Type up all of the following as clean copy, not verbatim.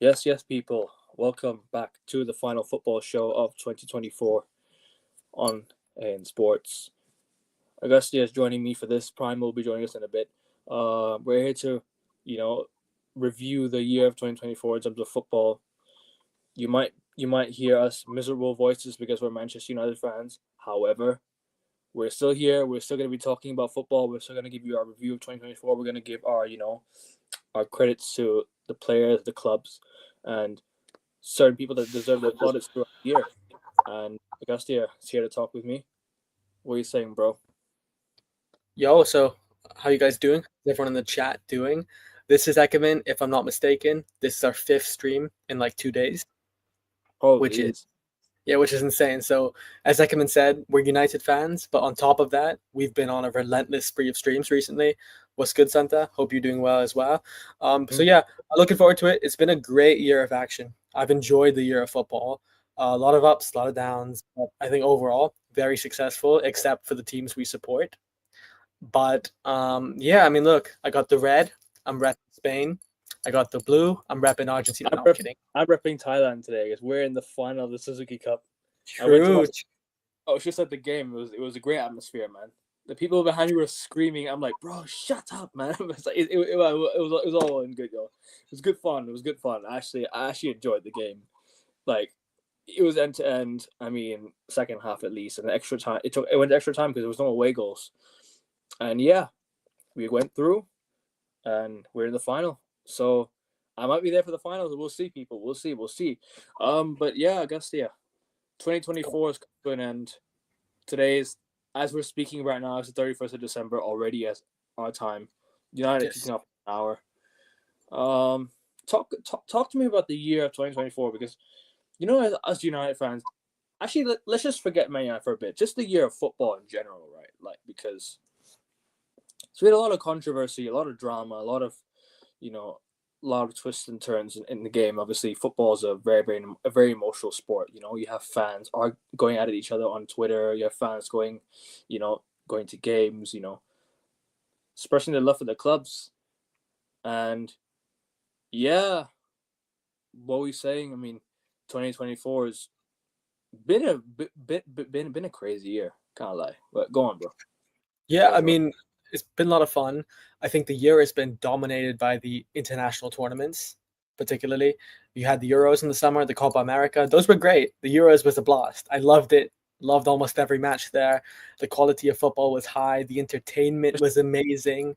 Yes, yes, people. Welcome back to the final football show of 2024 on in sports. Augustia is joining me for this. Prime will be joining us in a bit. We're here to, you know, review the year of 2024 in terms of football. You might hear us miserable voices because we're Manchester United fans. However, we're still here. We're still going to be talking about football. We're still going to give you our review of 2024. We're going to give our credits to the players, the clubs, and certain people that deserve their plaudits throughout the year. And Augustia is here to talk with me. What are you saying, bro? Yo, so how you guys doing? How's everyone in the chat doing? This is Ekman, if I'm not mistaken. This is our fifth stream in like 2 days, which Probably is is. which is insane. So as Ekman said, we're United fans, but on top of that, we've been on a relentless spree of streams recently. What's good, Santa? Hope you're doing well as well. So Mm. yeah, I'm looking forward to it. It's been a great year of action. I've enjoyed the year of football. A lot of ups, a lot of downs, but I think overall very successful, except for the teams we support. But yeah, I mean, look, I got the red. I'm repping Spain. I got the blue. I'm repping Argentina. I'm, No, I'm rep- kidding. I'm repping Thailand today because we're in the final of the Suzuki Cup. I went to True. watch. Oh, it's just like the game. It was a great atmosphere, man. The people behind me were screaming. I'm like, bro, shut up, man. It was all in good, yo. It was good fun. It was good fun. I actually enjoyed the game. Like, it was end to end. I mean, second half at least, and the extra time. It went extra time because there was no away goals. And yeah, we went through, and we're in the final. So I might be there for the finals. We'll see, people. We'll see. We'll see. But yeah, I guess 2024 is coming to an end. Today's, as we're speaking right now, it's the 31st of December already as our time. United Yes. kicking off an hour. Talk to me about the year of 2024 because as United fans, actually let's just forget Man United for a bit. Just the year of football in general, right? Like, because so we had a lot of controversy, a lot of drama, you know, a lot of twists and turns in the game. Obviously, football is a very emotional sport. You have fans are going at each other on Twitter. You have fans going to games. Expressing their love for their clubs. And yeah, what we saying? I mean, 2024 has been a crazy year. Can't lie. But go on, bro. Yeah, Floor's I yours. mean, it's been a lot of fun. I think the year has been dominated by the international tournaments, particularly. You had the Euros in the summer, the Copa America. Those were great. The Euros was a blast. I loved it. Loved almost every match there. The quality of football was high. The entertainment was amazing.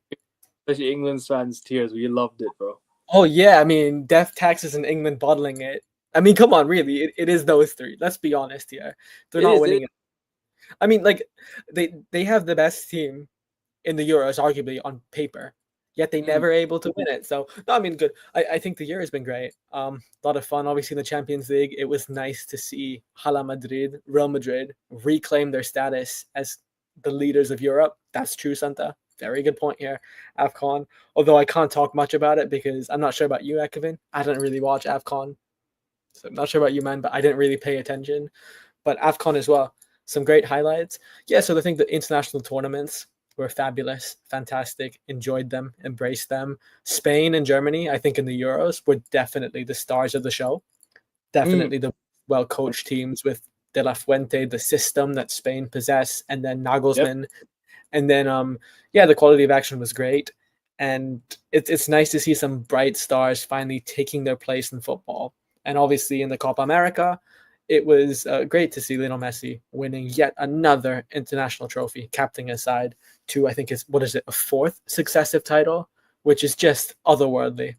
Especially England's fans' tears. We loved it, bro. Oh yeah, I mean, death taxes in England bottling it. I mean, come on, really, it is those three. Let's be honest here. They're It not is. It is. winning it. I mean, like they have the best team in the Euros, arguably on paper, yet they Mm. never able to win it. So no, I mean, good. I think the year has been great. A lot of fun. Obviously, in the Champions League, it was nice to see Real Madrid, reclaim their status as the leaders of Europe. That's true, Santa. Very good point here. AFCON. Although I can't talk much about it because I'm not sure about you, Ekevin. I didn't really watch AFCON. So I'm not sure about you, man, but I didn't really pay attention. But AFCON as well. Some great highlights. Yeah, so I think the international tournaments were fabulous, fantastic, enjoyed them, embraced them. Spain and Germany, I think in the Euros, were definitely the stars of the show. Mm. Definitely the well coached teams with De La Fuente, the system that Spain possess, and then Yep. Nagelsmann. And then yeah, the quality of action was great. And it's nice to see some bright stars finally taking their place in football. And obviously in the Copa America, it was great to see Lionel Messi winning yet another international trophy, captaining his side to, I think, a fourth successive title, which is just otherworldly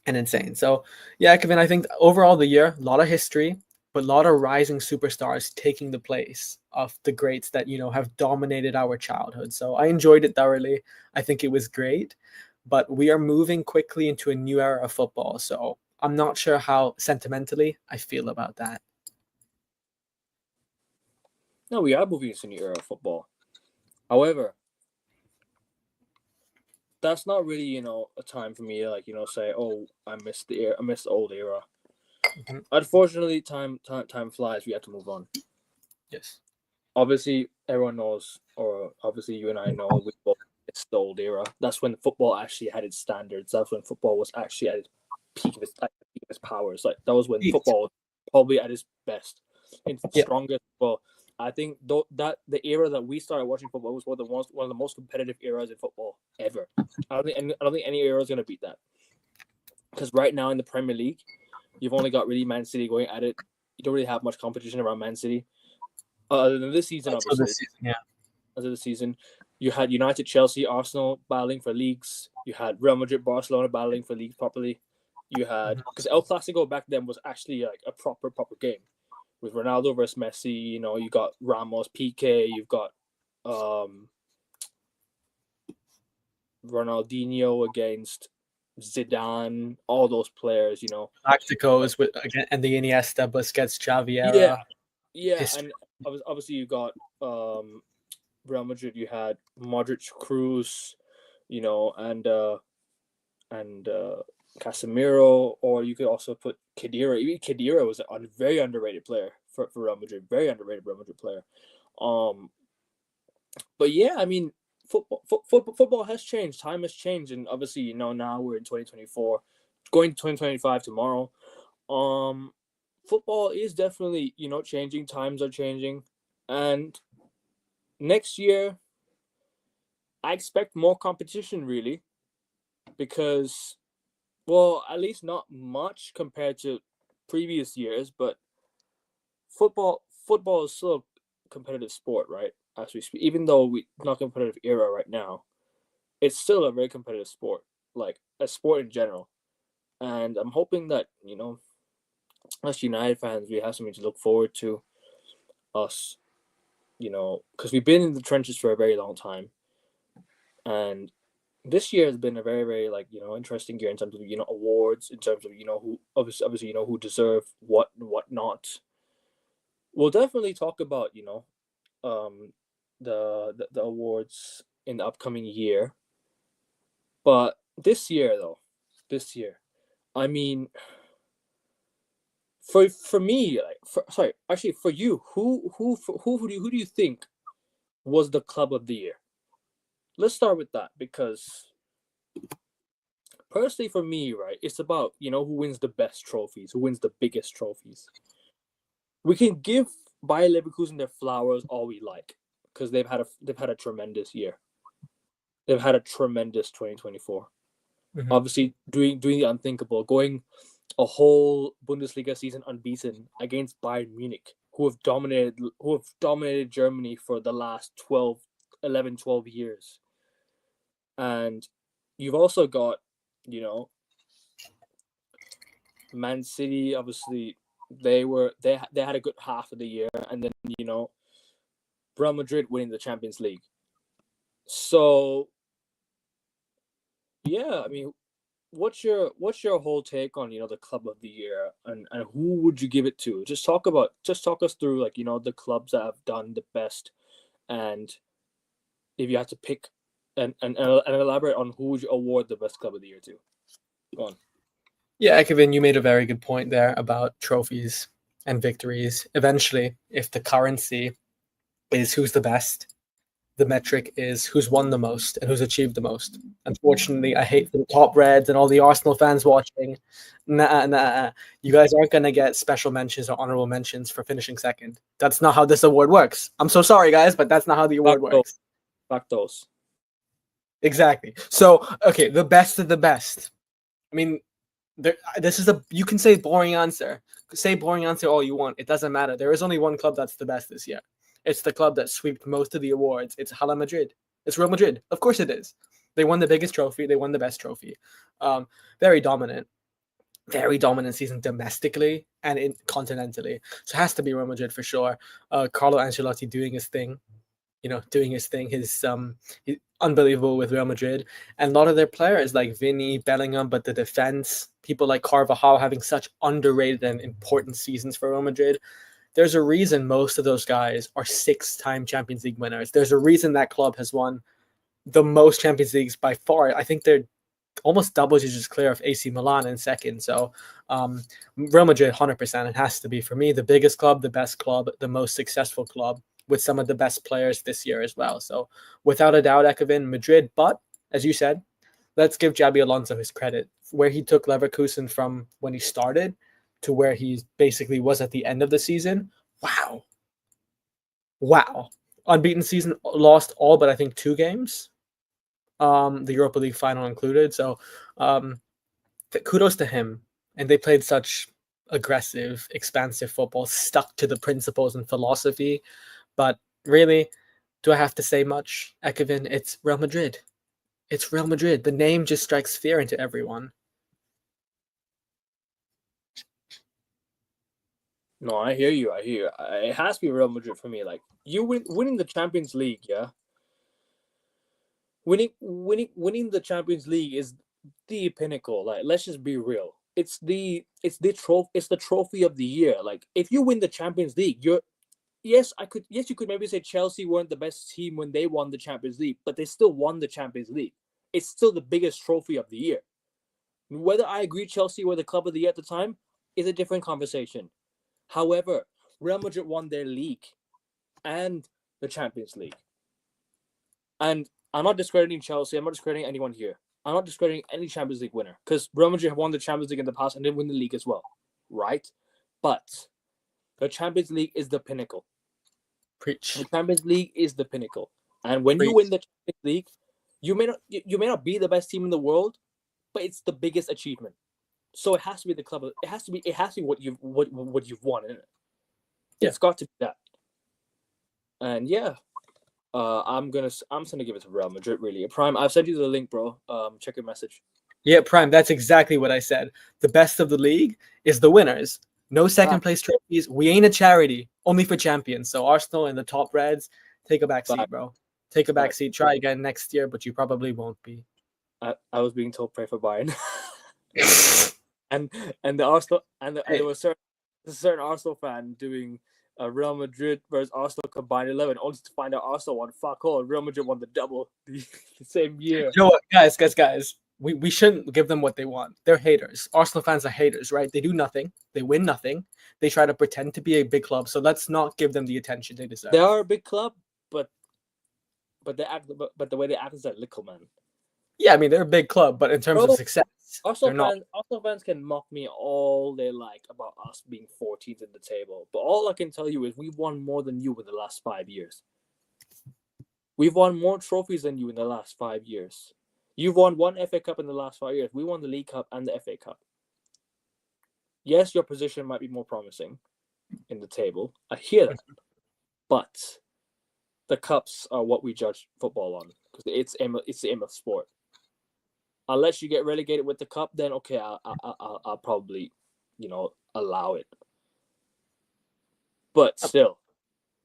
and insane. So, yeah, Kevin, I think overall the year, a lot of history, but a lot of rising superstars taking the place of the greats that, have dominated our childhood. So I enjoyed it thoroughly. I think it was great, but we are moving quickly into a new era of football. So I'm not sure how sentimentally I feel about that. No, we are moving into a new era of football. However, that's not really a time for me to say, oh, I missed the old era. Mhm. Unfortunately, time flies. We have to move on. Yes. Obviously, everyone knows, or obviously you and I know, we both missed the old era. That's when football actually had its standards. That's when football was actually at its peak of its its powers. Like that was when Peaked. football was probably at its best, its Yeah. strongest. Well, I think that the era that we started watching football was one of the most competitive eras in football ever. I don't think any era is gonna beat that. Because right now in the Premier League, you've only got really Man City going at it. You don't really have much competition around Man City. Other than this season, Until obviously. this season, yeah. Other the season, you had United, Chelsea, Arsenal battling for leagues. You had Real Madrid, Barcelona battling for leagues properly. You had because El Clasico back then was actually like a proper game with Ronaldo versus Messi. You know, you got Ramos, PK. You've got Ronaldinho against Zidane. All those players. You know, Galacticos with again and the Iniesta, Busquets, Xavi era. Yeah, History. and obviously you got Real Madrid. You had Modric, Cruz, you know, and Casemiro, or you could also put Khedira. Even Khedira was a very underrated player for Real Madrid. Very underrated Real Madrid player. But yeah, I mean, football has changed. Time has changed, and obviously, you know, now we're in 2024, going to 2025 tomorrow. Football is definitely, you know, changing. Times are changing, and next year, I expect more competition. Really, because, well, at least not much compared to previous years, but football is still a competitive sport, right? As we speak, even though we're not competitive era right now, it's still a very competitive sport, like a sport in general. And I'm hoping that, you know, us United fans, we have something to look forward to. Us, you know, because we've been in the trenches for a very long time, and this year has been a very, very, like, you know, interesting year in terms of, you know, awards, in terms of, you know, who obviously you know who deserve what and what not. We'll definitely talk about, you know, the awards in the upcoming year. But this year, I mean, for me, like, for you, who do you think was the club of the year? Let's start with that, because personally for me, right, it's about, you know, who wins the best trophies, who wins the biggest trophies. We can give Bayer Leverkusen their flowers all we like, because they've had a tremendous year. They've had a tremendous 2024. Mhm. Obviously, doing the unthinkable, going a whole Bundesliga season unbeaten against Bayern Munich, who have dominated Germany for the last 12 years. And you've also got, you know, Man City. Obviously, they had a good half of the year, and then, you know, Real Madrid winning the Champions League. So yeah, I mean, what's your whole take on, you know, the club of the year, and who would you give it to? Just talk us through, like, you know, the clubs that have done the best, and if you had to pick and elaborate on who would you award the best club of the year to. Go on. Yeah, Kevin, you made a very good point there about trophies and victories. Eventually, if the currency is who's the best, the metric is who's won the most and who's achieved the most. Unfortunately, I hate the top Reds and all the Arsenal fans watching. Nah. You guys aren't going to get special mentions or honorable mentions for finishing second. That's not how this award works. I'm so sorry, guys, but that's not how the award works. Factos. Exactly. So, okay, the best of the best. I mean, this is you can say boring answer. Say boring answer all you want. It doesn't matter. There is only one club that's the best this year. It's the club that swept most of the awards. It's Hala Madrid. It's Real Madrid. Of course it is. They won the biggest trophy. They won the best trophy. Very dominant season domestically and continentally. So it has to be Real Madrid for sure. Carlo Ancelotti doing his thing. He's unbelievable with Real Madrid, and a lot of their players like Vinny, Bellingham, but the defense, people like Carvajal having such underrated and important seasons for Real Madrid. There's a reason most of those guys are 6-time Champions League winners. There's a reason that club has won the most Champions Leagues by far. I think they're almost double digits clear of AC Milan in second. So Real Madrid, 100%. It has to be, for me, the biggest club, the best club, the most successful club, with some of the best players this year as well. So without a doubt, Ekevin, Madrid. But as you said, let's give Xabi Alonso his credit. Where he took Leverkusen from when he started to where he basically was at the end of the season. Wow. Wow. Unbeaten season, lost all but I think 2 games. The Europa League final included. So kudos to him. And they played such aggressive, expansive football, stuck to the principles and philosophy. But really, do I have to say much? Ekevin, it's Real Madrid. It's Real Madrid. The name just strikes fear into everyone. No, I hear you. It has to be Real Madrid for me. Like you winning the Champions League, yeah. Winning the Champions League is the pinnacle. Like, let's just be real. It's the trophy of the year. Like, if you win the Champions League, you could maybe say Chelsea weren't the best team when they won the Champions League, but they still won the Champions League. It's still the biggest trophy of the year. Whether I agree Chelsea were the club of the year at the time is a different conversation. However, Real Madrid won their league and the Champions League. And I'm not discrediting Chelsea. I'm not discrediting anyone here. I'm not discrediting any Champions League winner because Real Madrid have won the Champions League in the past and didn't win the league as well, right? But the Champions League is the pinnacle. Preach. The Champions League is the pinnacle. And when Preach. you win the Champions League, you may not be the best team in the world, but it's the biggest achievement. So it has to be the club. It has to be what you've won, isn't it? Yeah. It's got to be that. And yeah, I'm gonna give it to Real Madrid. Really, Prime. I've sent you the link, bro. Check your message. Yeah, Prime. That's exactly what I said. The best of the league is the winners. No second place trophies. We ain't a charity. Only for champions. So Arsenal and the top Reds, take a back seat, bro. Take a back seat. Try again next year, but you probably won't be. I was being told pray for Bayern. and the Arsenal there was a certain Arsenal fan doing Real Madrid versus Arsenal combined 11, only to find out Arsenal won. Fuck all, Real Madrid won the double the same year. You know what, guys? We shouldn't give them what they want. They're haters. Arsenal fans are haters, right? They do nothing. They win nothing. They try to pretend to be a big club. So let's not give them the attention they deserve. They are a big club, but the way they act is like little, man. Yeah, I mean they're a big club, but in terms of success, Arsenal fans can mock me all they like about us being 14th in the table, but all I can tell you is we've won more than you in the last 5 years. We've won more trophies than you in the last 5 years. You've won 1 FA Cup in the last 5 years. We won the League Cup and the FA Cup. Yes, your position might be more promising in the table. I hear that, but the cups are what we judge football on because it's the aim of sport. Unless you get relegated with the cup, then okay, I'll probably, allow it. But still,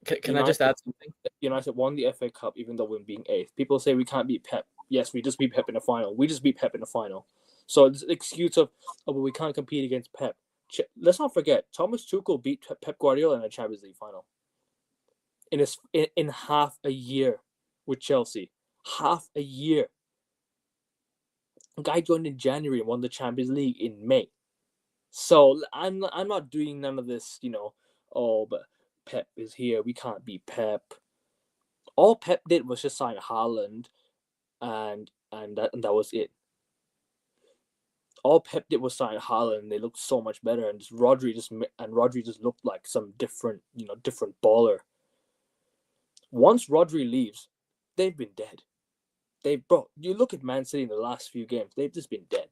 can I just add something? United won the FA Cup even though we're being 8th. People say we can't beat Pep. Yes, we just beat Pep in the final. We just beat Pep in the final. So this excuse of but we can't compete against Pep. Let's not forget, Thomas Tuchel beat Pep Guardiola in a Champions League final. In half a year with Chelsea. Half a year. A guy joined in January and won the Champions League in May. So I'm not doing none of this, but Pep is here. We can't beat Pep. All Pep did was just sign Haaland, and that was it. All Pep did was sign Haaland, and they looked so much better. And Rodri just looked like some different baller. Once Rodri leaves, they've been dead. You look at Man City in the last few games, they've just been dead.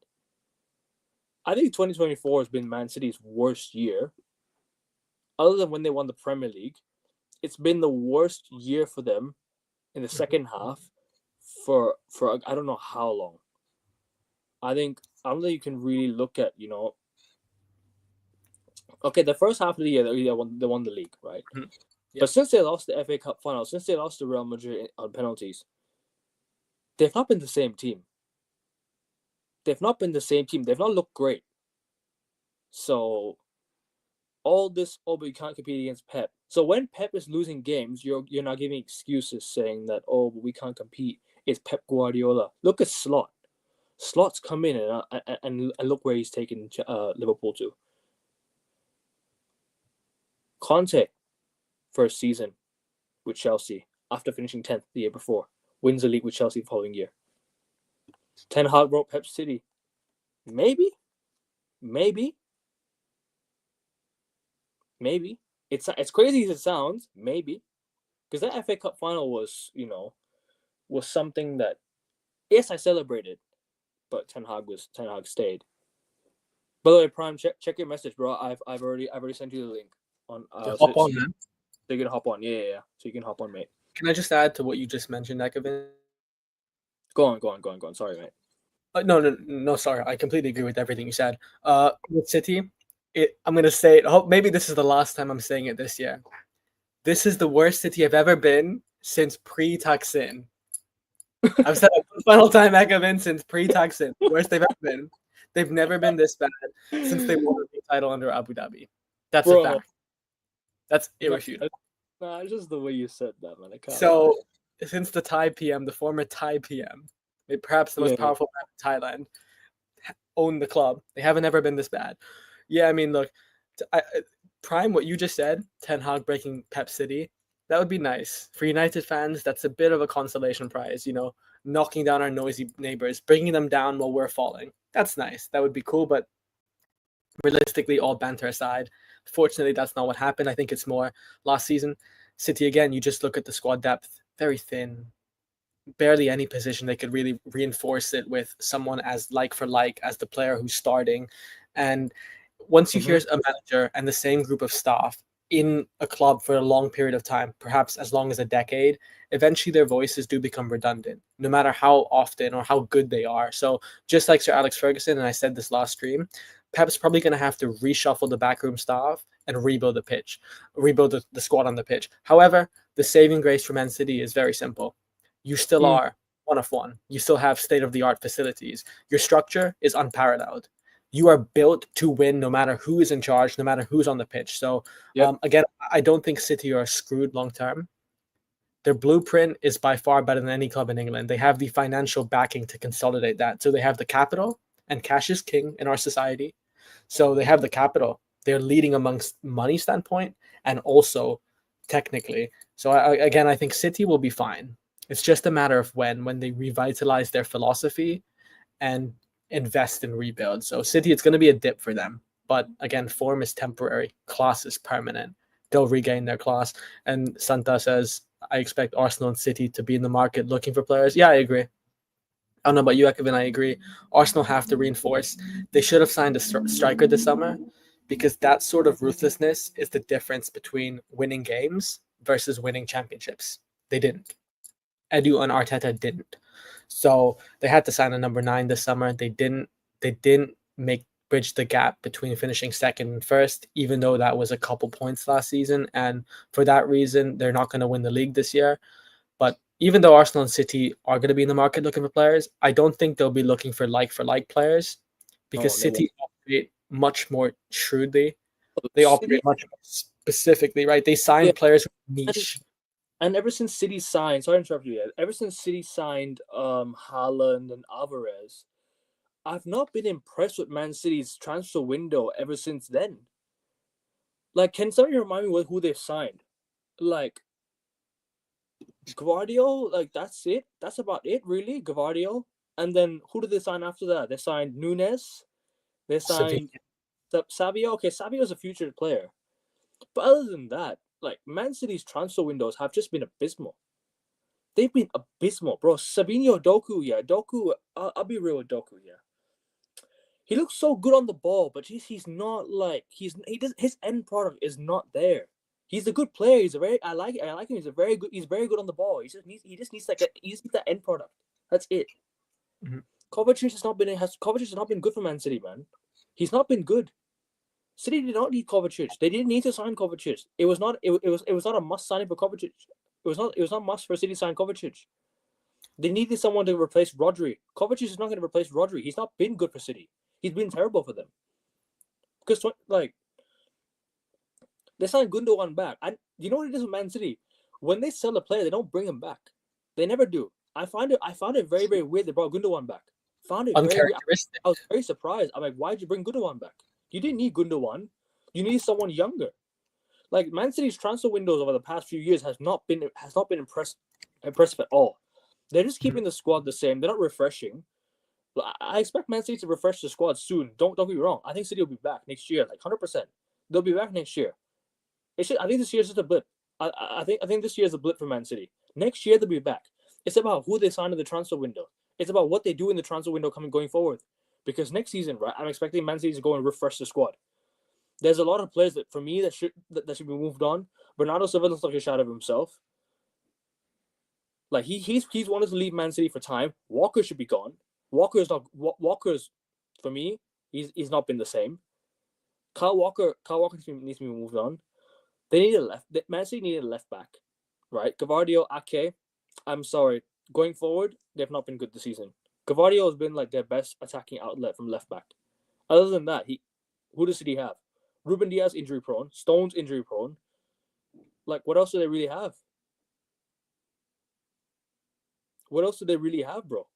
I think 2024 has been Man City's worst year. Other than when they won the Premier League, it's been the worst year for them in the second half for I don't know how long. I don't think you can really look at, okay, the first half of the year they won the league, right? Mm-hmm. Yeah. But since they lost the FA Cup final, since they lost to Real Madrid on penalties, they've not been the same team. They've not looked great. So all this, but you can't compete against Pep. So when Pep is losing games, you're not giving excuses saying that, but we can't compete. It's Pep Guardiola. Look at Slot. Slot's come in and look where he's taken Liverpool to. Conte, first season with Chelsea after finishing 10th the year before, wins the league with Chelsea the following year. Ten Hag wrote Pep City. Maybe. It's crazy as it sounds. Maybe because that FA Cup final was something that yes I celebrated, but Ten Hag stayed. By the way, Prime, check your message, bro. I've already sent you the link on. Hop on, man. So you can hop on. Yeah. So you can hop on, mate. Can I just add to what you just mentioned, Ekavin? Go on. Sorry, mate. No. Sorry, I completely agree with everything you said. With City, I'm gonna say it. Maybe this is the last time I'm saying it this year. This is the worst City I've ever been since pre-Taksin. I've said it the final time, Ekavin, since pre-Taksin. Worst they've ever been. They've never been this bad since they won the title under Abu Dhabi. That's a fact. That's irrefutable. Nah, it's just the way you said that, man. So, since the Thai PM, the former Thai PM, perhaps the most powerful man in Thailand, own the club. They haven't ever been this bad. Yeah, I mean, look, Prime, what you just said, Ten Hag breaking Pep City, that would be nice. For United fans, that's a bit of a consolation prize, knocking down our noisy neighbors, bringing them down while we're falling. That's nice. That would be cool, but realistically, all banter aside, fortunately, that's not what happened. I think it's more last season. City, again, you just look at the squad depth, very thin, barely any position they could really reinforce it with someone as like for like as the player who's starting. And once you hear a manager and the same group of staff in a club for a long period of time, perhaps as long as a decade, eventually their voices do become redundant, no matter how often or how good they are. So just like Sir Alex Ferguson, and I said this last stream, Pep's probably going to have to reshuffle the backroom staff and rebuild the squad on the pitch. However, the saving grace for Man City is very simple. You still are one of one. You still have state-of-the-art facilities. Your structure is unparalleled. You are built to win no matter who is in charge, no matter who's on the pitch. So, again, I don't think City are screwed long-term. Their blueprint is by far better than any club in England. They have the financial backing to consolidate that. So they have the capital, and cash is king in our society. So they have the capital. They're leading amongst money standpoint and also technically. So, I think City will be fine. It's just a matter of when they revitalize their philosophy and invest in rebuild. So City, it's going to be a dip for them. But again, form is temporary. Class is permanent. They'll regain their class. And Santa says, I expect Arsenal and City to be in the market looking for players. Yeah, I agree. I don't know about you, Ekavin, I agree. Arsenal have to reinforce. They should have signed a striker this summer because that sort of ruthlessness is the difference between winning games versus winning championships. They didn't. Edu and Arteta didn't. So they had to sign a number 9 this summer. They didn't bridge the gap between finishing second and first, even though that was a couple points last season. And for that reason, they're not going to win the league this year. But even though Arsenal and City are going to be in the market looking for players, I don't think they'll be looking for like players because City operate much more shrewdly. They operate much more specifically, right? They sign players with niche. And ever since City signed, sorry to interrupt you, ever since City signed Haaland and Alvarez, I've not been impressed with Man City's transfer window ever since then. Like, can somebody remind me who they've signed? Like, Gvardiol, like, that's it? That's about it, really? Gvardiol? And then who did they sign after that? They signed Nunes. They signed Savio. Okay, Savio's a future player. But other than that, like, Man City's transfer windows have just been abysmal. They've been abysmal, bro. Sabinho Doku, I'll be real with Doku, He looks so good on the ball, but he's not like his end product is not there. He's a good player. I like him. He's very good on the ball. He just needs that end product. That's it. Mm-hmm. Kovacic has not been good for Man City, man. He's not been good. City did not need Kovacic. They didn't need to sign Kovacic. It was not a must signing for Kovacic. It was not must for City to sign Kovacic. They needed someone to replace Rodri. Kovacic is not going to replace Rodri. He's not been good for City. He's been terrible for them. Because like they signed Gundogan back. And you know what it is with Man City? When they sell a player, they don't bring him back. They never do. I found it very, very weird they brought Gundogan back. Found it very weird. I was very surprised. I'm like, why'd you bring Gundogan back? You didn't need Gundogan. You need someone younger. Like, Man City's transfer windows over the past few years has not been impressive at all. They're just keeping the squad the same. They're not refreshing. I expect Man City to refresh the squad soon. Don't get me wrong. I think City will be back next year, like 100%. They'll be back next year. I think this year is just a blip. I think this year is a blip for Man City. Next year they'll be back. It's about who they sign in the transfer window. It's about what they do in the transfer window going forward. Because next season, right, I'm expecting Man City to go and refresh the squad. There's a lot of players that for me that should be moved on. Bernardo Silva looks like a shadow of himself. Like he's wanted to leave Man City for time. Walker should be gone. Walker's for me, he's not been the same. Kyle Walker needs to be moved on. They need a left. Man City needed a left back, right? Gavardio, Ake. I'm sorry. Going forward, they've not been good this season. Gavardio has been like their best attacking outlet from left back. Other than that, who does City have? Ruben Diaz injury prone. Stones injury prone. Like, what else do they really have? What else do they really have, bro?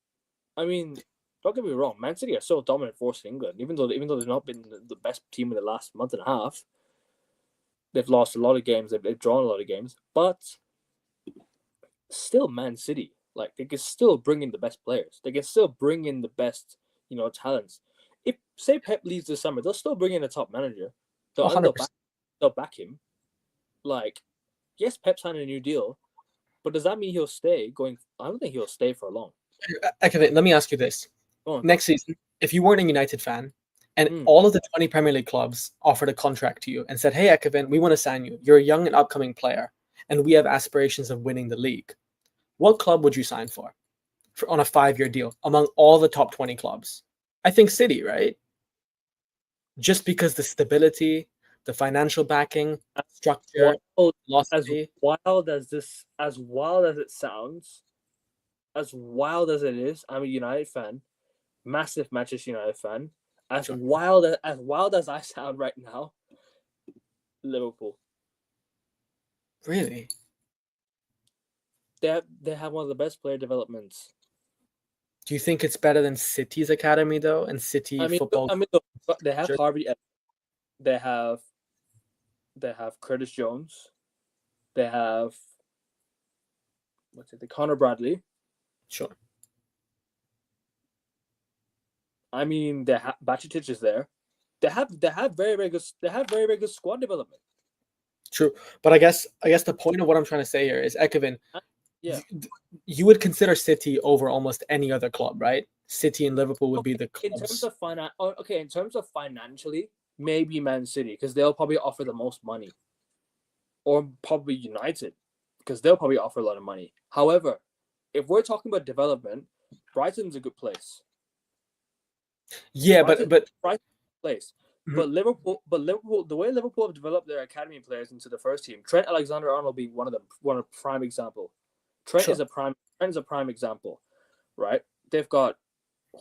I mean, don't get me wrong. Man City are so dominant force in England, even though they've not been the best team in the last month and a half. They've lost a lot of games. They've drawn a lot of games, but still, Man City, like they can still bring in the best players. They can still bring in the best, talents. If say Pep leaves this summer, they'll still bring in a top manager. They'll back him. Like, yes, Pep signed a new deal, but does that mean he'll stay going? I don't think he'll stay for long. Okay, let me ask you this. Next season, if you weren't a United fan and all of the 20 Premier League clubs offered a contract to you and said, hey, Ekevin, we want to sign you. You're a young and upcoming player, and we have aspirations of winning the league. What club would you sign for on a 5-year deal among all the top 20 clubs? I think City, right? Just because the stability, the financial backing, structure, philosophy. As wild as it sounds, as wild as it is, I'm a United fan, massive Manchester United fan. As wild as I sound right now, Liverpool. Really? They have one of the best player developments. Do you think it's better than City's academy though? And City football. They have Harvey. They have Curtis Jones. They have Connor Bradley. Sure. I mean, Bacitic is there. They have very, very good. They have very, very good squad development. True, but I guess the point of what I'm trying to say here is, Ekevin, yeah, you would consider City over almost any other club, right? City and Liverpool would be the clubs. In terms of financially, maybe Man City, because they'll probably offer the most money, or probably United, because they'll probably offer a lot of money. However, if we're talking about development, Brighton's a good place. Yeah, Brighton's a place. Mm-hmm. But Liverpool, the way Liverpool have developed their academy players into the first team, Trent Alexander-Arnold being one of prime example. Trent is a prime example, right? They've got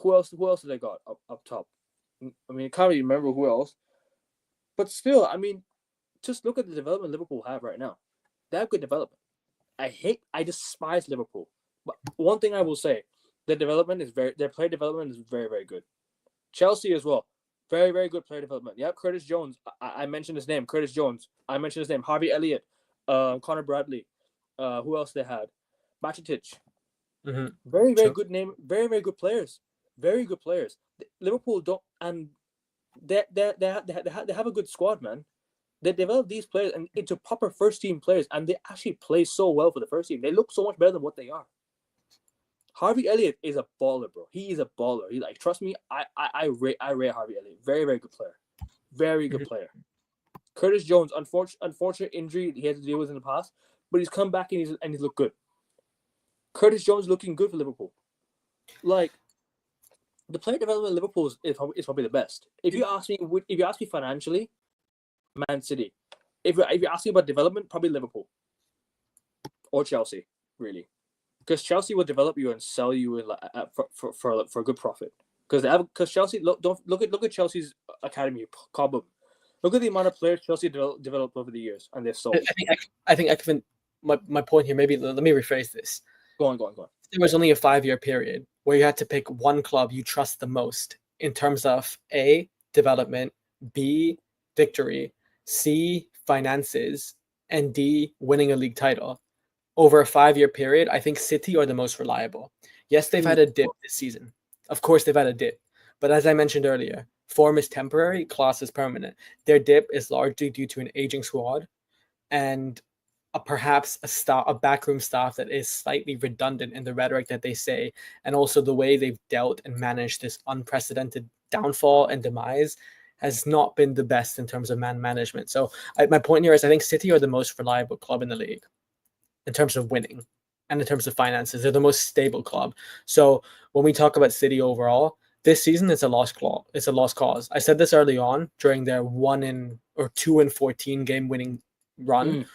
who else have they got up top? I mean, I can't really remember who else, but still, I mean, just look at the development Liverpool have right now. They have good development. I despise Liverpool, but one thing I will say, their player development is very, very good. Chelsea as well. Very, very good player development. Yeah, Curtis Jones. I mentioned his name. Curtis Jones. I mentioned his name. Harvey Elliott. Connor Bradley. Who else they had? Bacitic. Mm-hmm. Very, very good name. Very, very good players. Very good players. Liverpool don't, and they have a good squad, man. They develop these players into proper first team players, and they actually play so well for the first team. They look so much better than what they are. Harvey Elliott is a baller, bro. He is a baller. He trust me. I rate Harvey Elliott. Very, very good player. Very good player. Curtis Jones, unfortunate injury he had to deal with in the past, but he's come back and he's looked good. Curtis Jones looking good for Liverpool. Like, the player development of Liverpool is probably the best. If you ask me financially, Man City. If you're asking about development, probably Liverpool or Chelsea, really. Because Chelsea will develop you and sell you for a good profit. Because Chelsea look at Chelsea's academy problem. Look at the amount of players Chelsea developed over the years, and they've sold. I think Ekevin, my point here. Maybe let me rephrase this. Go on. There was only a 5-year period where you had to pick one club you trust the most in terms of A, development, B, victory, C, finances, and D, winning a league title. Over a 5-year period, I think City are the most reliable. Yes, they've had a dip this season, Of course, they've had a dip. But as I mentioned earlier, form is temporary, class is permanent. Their dip is largely due to an aging squad and perhaps a backroom staff that is slightly redundant in the rhetoric that they say, and also the way they've dealt and managed this unprecedented downfall and demise has not been the best in terms of man management. So my point here is I think City are the most reliable club in the league in terms of winning and in terms of finances. They're the most stable club. So when we talk about City overall, this season it's a lost claw. It's a lost cause. I said this early on during their 2-14 game winning run. Mm.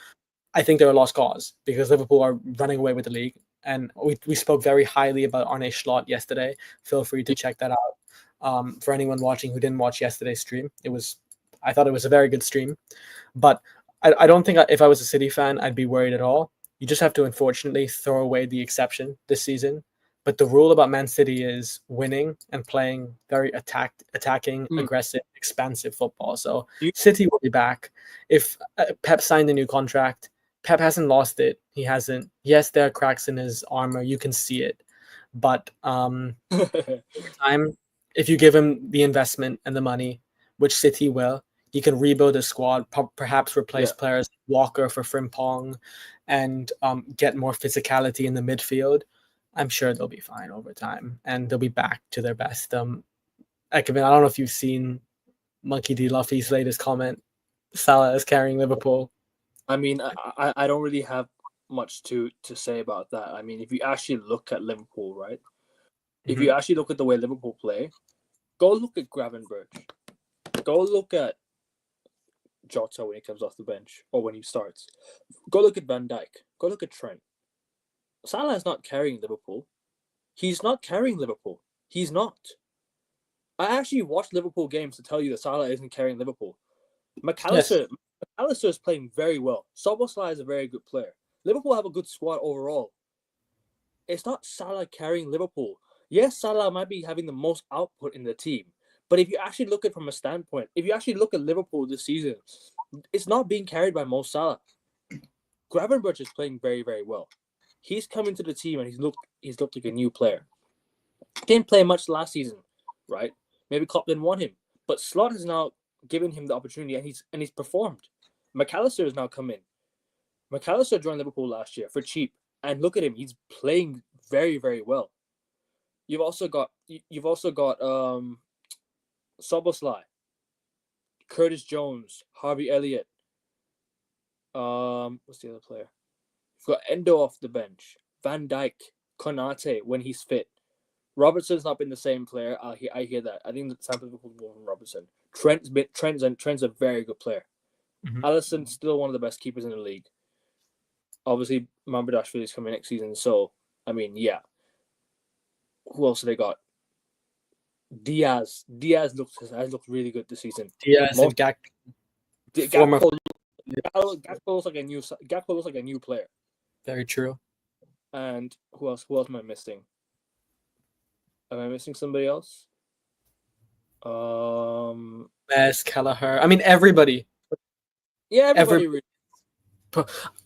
I think they're a lost cause because Liverpool are running away with the league. And we spoke very highly about Arne Slot yesterday. Feel free to check that out. For anyone watching who didn't watch yesterday's stream, I thought it was a very good stream. But I don't think if I was a City fan, I'd be worried at all. You just have to unfortunately throw away the exception this season. But the rule about Man City is winning and playing very attacking, aggressive, expansive football. So City will be back. If Pep signed a new contract, Pep hasn't lost it. He hasn't. Yes, there are cracks in his armor. You can see it. But time, if you give him the investment and the money, which City will, he can rebuild a squad, perhaps replace players like Walker for Frimpong, and get more physicality in the midfield. I'm sure they'll be fine over time, and they'll be back to their best. I don't know if you've seen Monkey D. Luffy's latest comment. Salah is carrying Liverpool. I mean, I don't really have much to say about that. I mean, if you actually look at Liverpool, right? If you actually look at the way Liverpool play, go look at Gravenberch. Go look at Jota when he comes off the bench or when he starts. Go look at Van Dijk. Go look at Trent. Salah is not carrying Liverpool. He's not carrying Liverpool. He's not. I actually watched Liverpool games to tell you that Salah isn't carrying Liverpool. McAllister is playing very well. Szoboszlai is a very good player. Liverpool have a good squad overall. It's not Salah carrying Liverpool. Yes, Salah might be having the most output in the team. But if you actually look at it from a standpoint, if you actually look at Liverpool this season, it's not being carried by Mo Salah. Gravenberch is playing very, very well. He's come into the team and he's looked like a new player. Didn't play much last season, right? Maybe Klopp didn't want him, but Slot has now given him the opportunity and he's performed. McAllister has now come in. McAllister joined Liverpool last year for cheap, and look at him, he's playing very, very well. You've also got Szoboszlai, Curtis Jones, Harvey Elliott. What's the other player? You've got Endo off the bench, Van Dijk, Konate when he's fit. Robertson's not been the same player. I hear that. I think the Liverpool more from Robertson. Trent's a very good player. Alisson's still one of the best keepers in the league. Obviously, Mamardashvili is coming next season, so I mean, yeah. Who else have they got? Diaz has looked really good this season. Diaz and Gakpo looks like a new player. Very true. And who else am I missing? Am I missing somebody else? Mes, Kelleher. I mean, everybody. Yeah, everybody.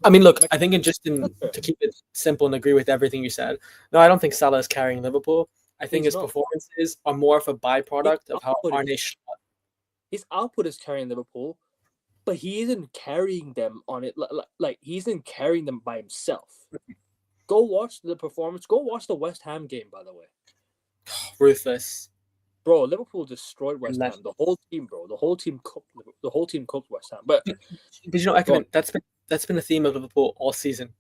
I mean, look, I think to keep it simple and agree with everything you said, no, I don't think Salah is carrying Liverpool. I think his performances are more of a byproduct of how Arne Slot. His output is carrying Liverpool, but he isn't carrying them on it. Like he isn't carrying them by himself. Go watch the performance. Go watch the West Ham game, by the way. Ruthless. Bro, Liverpool destroyed West Ham. The whole team, bro. The whole team cooked West Ham. But you know, Ekman, that's been the theme of Liverpool all season.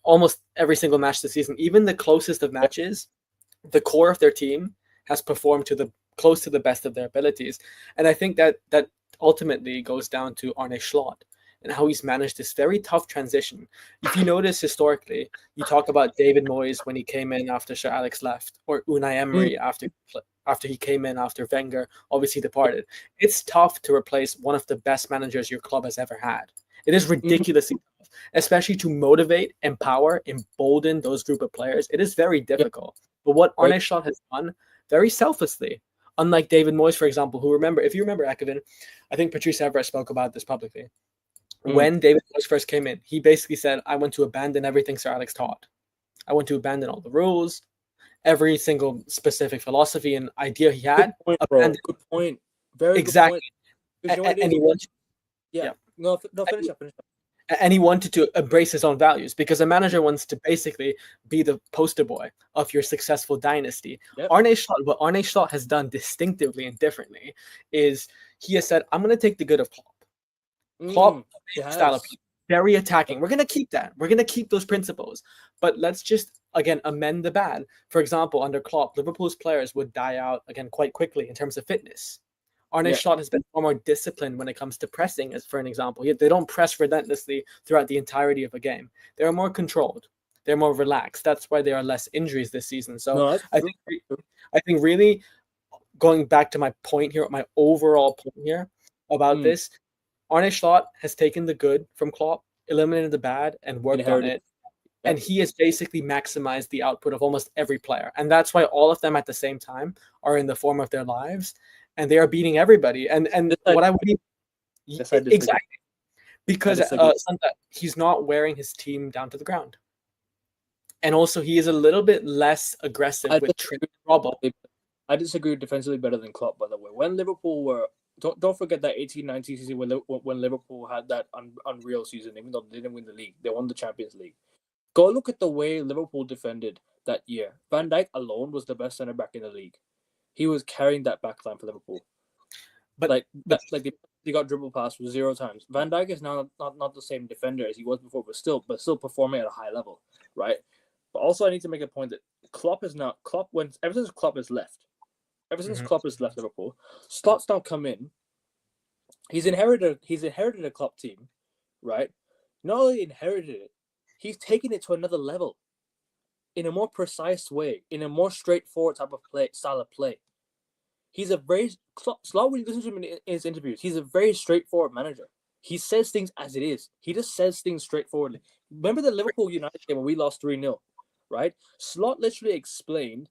Almost every single match this season, even the closest of matches, the core of their team has performed close to the best of their abilities. And I think that ultimately goes down to Arne Slot and how he's managed this very tough transition. If you notice historically, you talk about David Moyes when he came in after Sir Alex left, or Unai Emery after he came in after Wenger obviously departed. It's tough to replace one of the best managers your club has ever had. It is ridiculously tough, especially to motivate, empower, embolden those group of players. It is very difficult. But what Arne Slot has done very selflessly, unlike David Moyes, for example, if you remember, Ekevin, I think Patrice Evra spoke about this publicly. When David Moyes first came in, he basically said, I want to abandon everything Sir Alex taught. I want to abandon all the rules every single specific philosophy and idea he had. Good point, bro. Good point. Very good point. Exactly. Because you know what it And is? he wanted, Yeah. yeah. No, finish up. Finish up. And he wanted to embrace his own values because a manager wants to basically be the poster boy of your successful dynasty. Yep. What Arne Slot has done distinctively and differently is he has said, I'm going to take the good of Klopp. Klopp style of very attacking. We're going to keep that. We're going to keep those principles. But let's just, again, amend the bad. For example, under Klopp, Liverpool's players would die out, again, quite quickly in terms of fitness. Arne Slot has been far more disciplined when it comes to pressing, as for an example. They don't press relentlessly throughout the entirety of a game. They're more controlled. They're more relaxed. That's why there are less injuries this season. So I think really going back to my point here, my overall point here about this, Arne Slot has taken the good from Klopp, eliminated the bad, and worked on it. And he has basically maximized the output of almost every player. And that's why all of them at the same time are in the form of their lives. And they are beating everybody. And what I would exactly because he's not wearing his team down to the ground, and also he is a little bit less aggressive with trouble. I disagree defensively better than Klopp, by the way. When Liverpool were don't forget that 18-19 season when Liverpool had that unreal season, even though they didn't win the league, they won the Champions League. Go look at the way Liverpool defended that year. Van Dijk alone was the best center back in the league. He was carrying that back line for Liverpool. But they got dribble past 0 times. Van Dijk is now not the same defender as he was before, but still performing at a high level, right? But also I need to make a point that ever since Klopp has left Liverpool, Slot's now come in. He's inherited a Klopp team, right? Not only inherited it, he's taken it to another level in a more precise way, in a more straightforward style of play. He's a very Slot, when you listen to him in his interviews, he's a very straightforward manager. He says things as it is. He just says things straightforwardly. Remember the Liverpool United game when we lost 3-0, right? Slot literally explained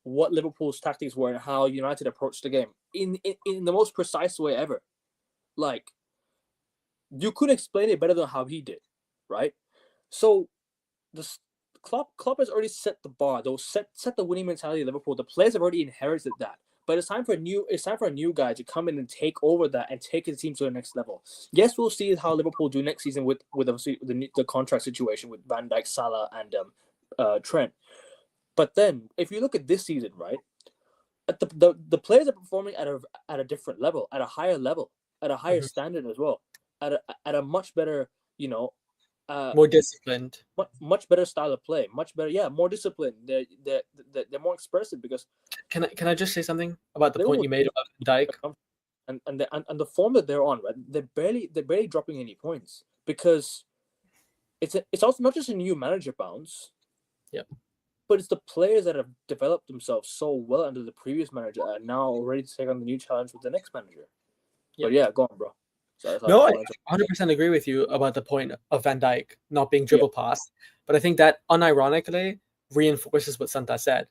what Liverpool's tactics were and how United approached the game in the most precise way ever. Like, you could explain it better than how he did, right? So, Klopp has already set the bar. Those set the winning mentality of Liverpool. The players have already inherited that. But it's time for a new guy to come in and take over that and take his team to the next level. Yes, we'll see how Liverpool do next season with obviously the contract situation with Van Dijk, Salah, and Trent. But then, if you look at this season, right, the players are performing at a different level, at a higher level, at a higher standard as well, at a much better, more disciplined, much better style of play, much better, more disciplined. They're more expressive because. Can I just say something about the point you made about Van Dijk? And the form that they're on, right? They're barely dropping any points because it's also not just a new manager bounce. Yep. But it's the players that have developed themselves so well under the previous manager and now ready to take on the new challenge with the next manager. Yep. But yeah, go on, bro. No, I 100% agree with you about the point of Van Dijk not being dribble past. But I think that unironically reinforces what Santa said.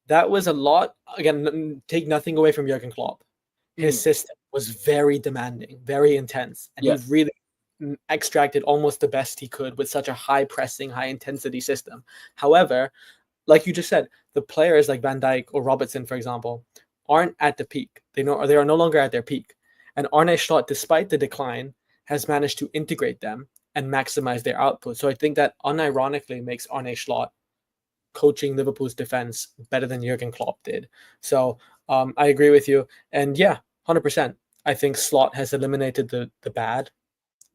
That was a lot. Again, take nothing away from Jurgen Klopp. His system was very demanding, very intense. And he really extracted almost the best he could with such a high pressing, high intensity system. However, like you just said, the players like Van Dijk or Robertson, for example, aren't at the peak. They are no longer at their peak. And Arne Slot, despite the decline, has managed to integrate them and maximize their output. So I think that unironically makes Arne Slot coaching Liverpool's defense better than Jurgen Klopp did. So I agree with you. And 100%. I think Slot has eliminated the bad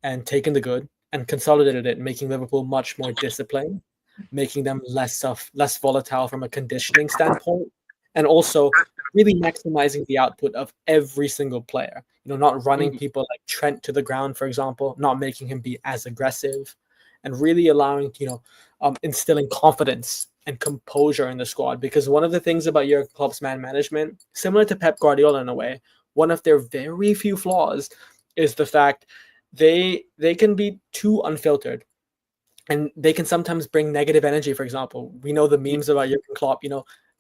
and taken the good and consolidated it, making Liverpool much more disciplined, making them less volatile from a conditioning standpoint, and also really maximizing the output of every single player. Not running people like Trent to the ground, for example, not making him be as aggressive, and really allowing, instilling confidence and composure in the squad. Because one of the things about Jurgen Klopp's man management, similar to Pep Guardiola in a way, one of their very few flaws is the fact they can be too unfiltered. And they can sometimes bring negative energy, for example. We know the memes about Jurgen Klopp,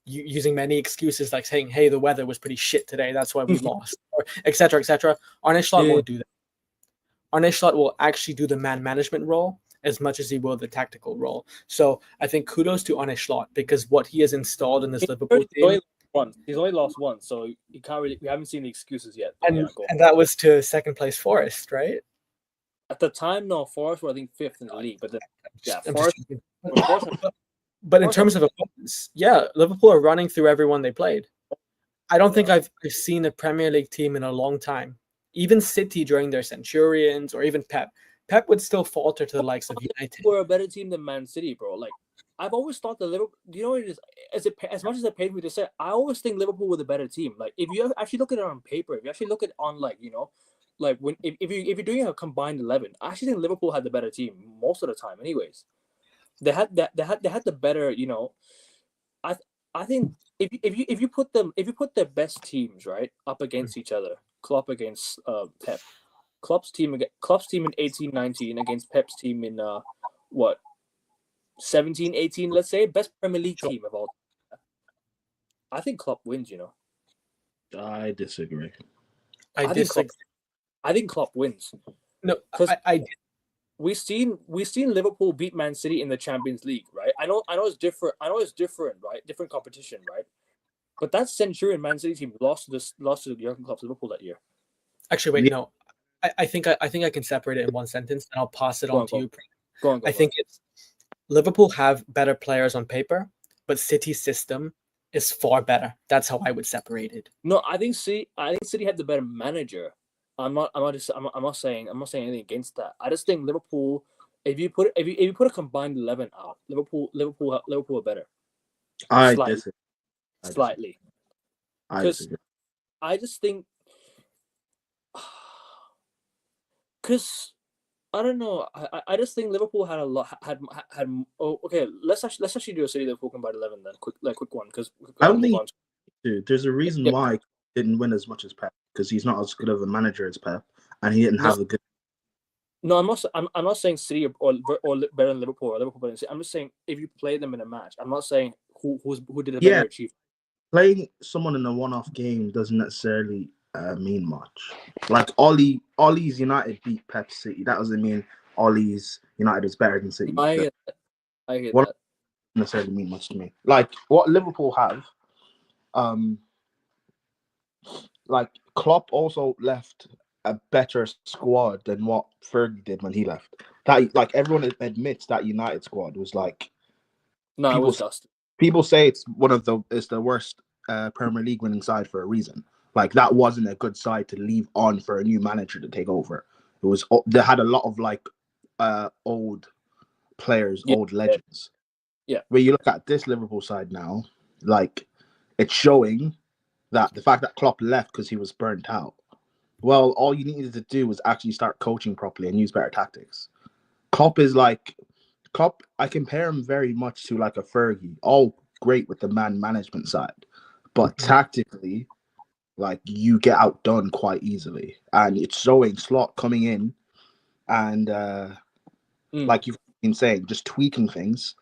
using many excuses like saying, hey, the weather was pretty shit today, that's why we lost, or et cetera, et cetera. Arne Slot won't do that. Arne Slot will actually do the man management role as much as he will the tactical role. So I think kudos to Arne Slot, because what he has installed in this Liverpool team, he's only lost one, so you can't really. We haven't seen the excuses yet. But and go. and that was to second place Forest, right? At the time, no, Forest were I think 5th in the league, but I'm Forest. But in terms of opponents, yeah, Liverpool are running through everyone they played. I don't think I've seen a Premier League team in a long time. Even City during their Centurions, or even Pep. Pep would still falter to the likes of United. We're a better team than Man City, bro. Like, I've always thought that Liverpool. You know, it is as much as it pains me to say, I always think Liverpool were the better team. Like, if you actually look at it on paper, if you actually look at it on like when if you're doing a combined 11, I actually think Liverpool had the better team most of the time. Anyways, they had the better. I think if you put their best teams right up against each other, Klopp against Pep, Klopp's team in 18-19 against Pep's team in 17-18, let's say, best Premier League team of all. I think Klopp wins. I disagree. I think Klopp wins. No, I we've seen Liverpool beat Man City in the Champions League, right? I know it's different. Right? Different competition, right? But that Centurion Man City team lost to Jurgen Klopp's Liverpool that year. Actually, wait, no. I think I can separate it in one sentence, and I'll pass it on to you. Go on. I think it's Liverpool have better players on paper, but City's system is far better. That's how I would separate it. No, I think City had the better manager. I'm not saying anything against that. I just think Liverpool, if you put a combined 11 out, Liverpool are better. I disagree. Slightly. Because I just think, because I don't know. I just think Liverpool had a lot. Had okay. Let's actually do a City Liverpool combined 11 then. Quick one, because I don't think there's a reason why he didn't win as much as Pep, because he's not as good of a manager as Pep, and he didn't have a good. No, I'm not saying City or better than Liverpool or Liverpool better than City. I'm just saying if you play them in a match. I'm not saying who did a better achievement. Playing someone in a one-off game doesn't necessarily mean much. Like Ollie's United beat Pep City. That doesn't mean Ollie's United is better than City. I hear that. Doesn't necessarily mean much to me. Like what Liverpool have, like Klopp also left a better squad than what Fergie did when he left. That like everyone admits that United squad was like. No, it was dusty. People say it's the worst Premier League winning side for a reason. Like that wasn't a good side to leave on for a new manager to take over. It was they had a lot of like old players, old legends. Yeah. When you look at this Liverpool side now, like it's showing that the fact that Klopp left because he was burnt out. Well, all you needed to do was actually start coaching properly and use better tactics. Klopp, I compare him very much to like a Fergie. All great with the man management side, but tactically, like you get outdone quite easily, and it's showing. Slot coming in, and like you've been saying, just tweaking things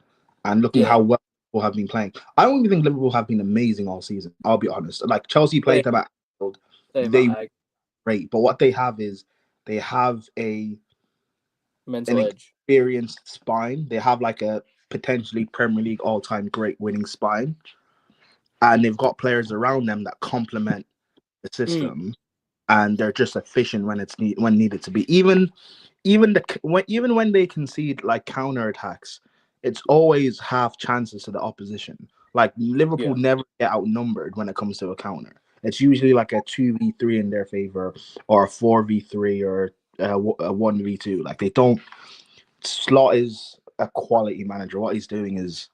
and looking how well Liverpool have been playing. I don't even think Liverpool have been amazing all season. I'll be honest. Like Chelsea played them at Anfield, they great, but what they have is they have an experienced spine. They have like a potentially Premier League all-time great winning spine, and they've got players around them that complement the system, and they're just efficient when it's when needed to be. Even when they concede like counter attacks, it's always half chances to the opposition. Like Liverpool never get outnumbered when it comes to a counter. It's usually like a 2v3 in their favor, or a 4v3, or a 1v2. Like they don't. Slot is a quality manager. What he's doing is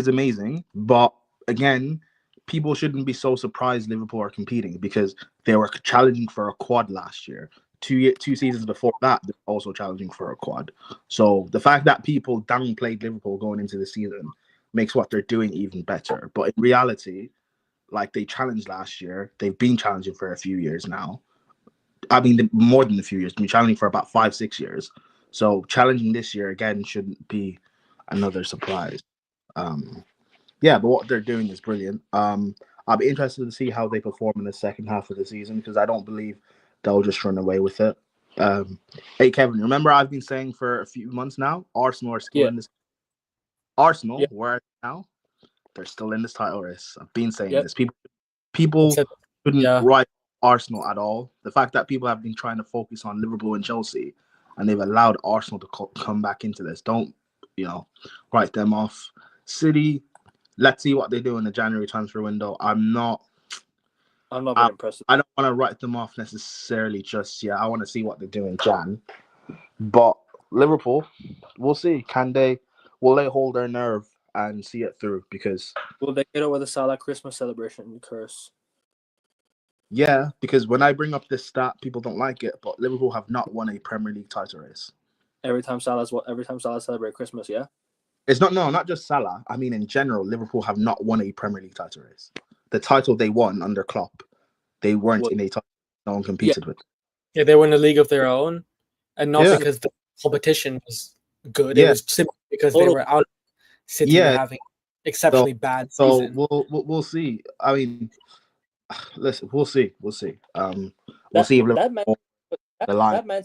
amazing. But again, people shouldn't be so surprised Liverpool are competing, because they were challenging for a quad last year. Two seasons before that, they're also challenging for a quad. So the fact that people downplayed Liverpool going into the season makes what they're doing even better. But in reality, like they challenged last year, they've been challenging for a few years now. I mean, more than a few years. Been challenging for about 5-6 years. So challenging this year again shouldn't be another surprise. But what they're doing is brilliant. I'll be interested to see how they perform in the second half of the season, because I don't believe they'll just run away with it. Hey Kevin, remember I've been saying for a few months now, Arsenal are still Yeah. in this. Arsenal, Yeah. where are they now? They're still in this title race. I've been saying Yep. this. People Except, shouldn't yeah. write Arsenal at all. The fact that people have been trying to focus on Liverpool and Chelsea, and they've allowed Arsenal to come back into this. Don't write them off. City, let's see what they do in the January transfer window. I'm not very impressed. I don't want to write them off necessarily just yet. I want to see what they do in Jan. But Liverpool, we'll see. Will they hold their nerve and see it through? Because Will they get over the Salah Christmas celebration curse? because when I bring up this stat, people don't like it, but Liverpool have not won a Premier League title race. Every time Salah celebrate Christmas, yeah. It's not just Salah. I mean, in general, Liverpool have not won a Premier League title race. The title they won under Klopp, they weren't in a title no one competed with. Yeah, they were in a league of their own, and not Yeah. because the competition was good. Yeah. It was simply because they were out. City were having exceptionally bad So season. we'll see. I mean, listen, we'll see. We'll see if Liverpool the line. That man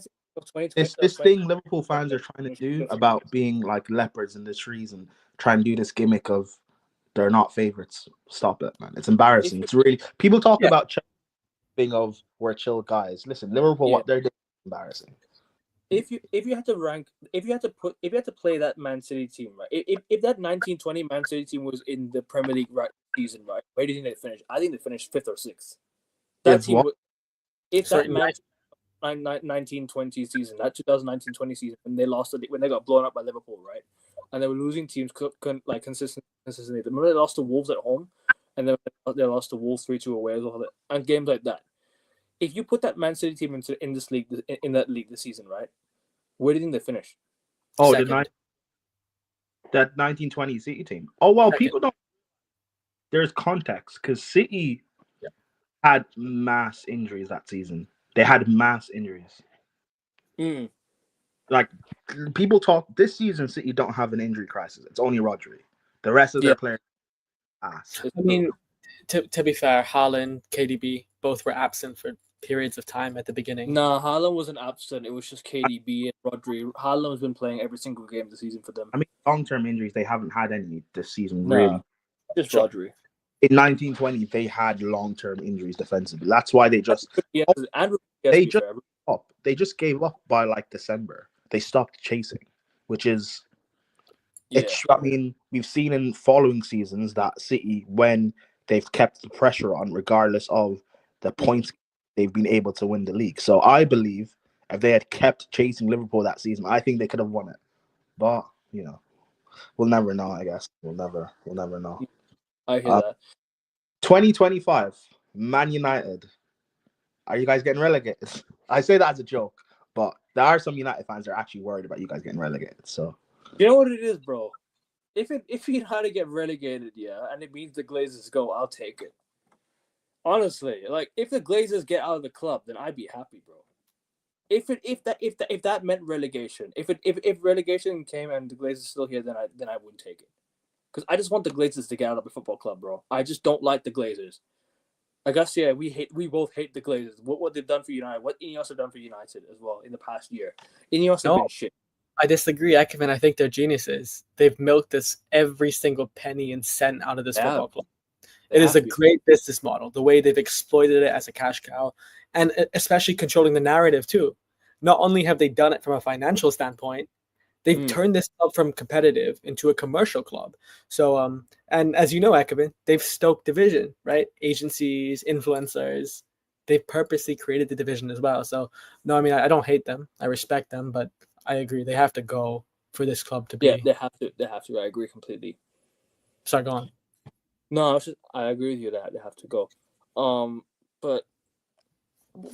This thing Liverpool fans are trying to do about being like leopards in the trees and try and do this gimmick of they're not favorites. Stop it, man. It's embarrassing. It's really people talk about thing of we're chill guys. Listen, Liverpool, what they're doing is embarrassing. If you had to play that Man City team, right? If that 1920 Man City team was in the Premier League season, right? Where do you think they finished? I think they finished 5th or 6th. That team if that Man 1920 season, that 2019-20 season, when they got blown up by Liverpool, right? And they were losing teams like consistently. Remember they lost to Wolves at home, and then they lost to Wolves 3-2 away as well, and games like that. If you put that Man City team in this league in that league this season, right? Where do you think they finish? Oh, Second. that 1920 City team. Oh well, Second. people don't. There's context because City had mass injuries that season. They had mass injuries. Like people talk this season, City don't have an injury crisis. It's only Rodri. The rest of their players, ass. I mean, to be fair, Haaland, KDB, both were absent for periods of time at the beginning. No, Haaland wasn't absent. It was just KDB and Rodri. Haaland has been playing every single game this season for them. I mean, long-term injuries, they haven't had any this season, really. Just Rodri. In 1920, they had long-term injuries defensively. That's why they just they just gave up by like December. They stopped chasing, which is I mean, we've seen in following seasons that City, when they've kept the pressure on, regardless of the points, they've been able to win the league. So I believe if they had kept chasing Liverpool that season, I think they could have won it. But we'll never know. I guess we'll never know. I hear that. 2025, Man United. Are you guys getting relegated? I say that as a joke, but there are some United fans that are actually worried about you guys getting relegated. So. You know what it is, bro? If United get relegated, and it means the Glazers go, I'll take it. Honestly, like if the Glazers get out of the club, then I'd be happy, bro. If that meant relegation, if relegation came and the Glazers still here, then I wouldn't take it. Because I just want the Glazers to get out of the football club, bro. I just don't like the Glazers. I guess we both hate the Glazers. What they've done for United, what Ineos have done for United as well in the past year. Ineos have been shit. I disagree, Ekman. I think they're geniuses. They've milked this every single penny and cent out of this football club. It is a great business model, the way they've exploited it as a cash cow, and especially controlling the narrative too. Not only have they done it from a financial standpoint, they've turned this club from competitive into a commercial club. So, and as you know, Ekman, they've stoked division, right? Agencies, influencers, they've purposely created the division as well. So, no, I mean, I don't hate them. I respect them, but I agree. They have to go for this club to be. Yeah, they have to. They have to. I agree completely. Sorry, go on. No, I agree with you that they have to go. But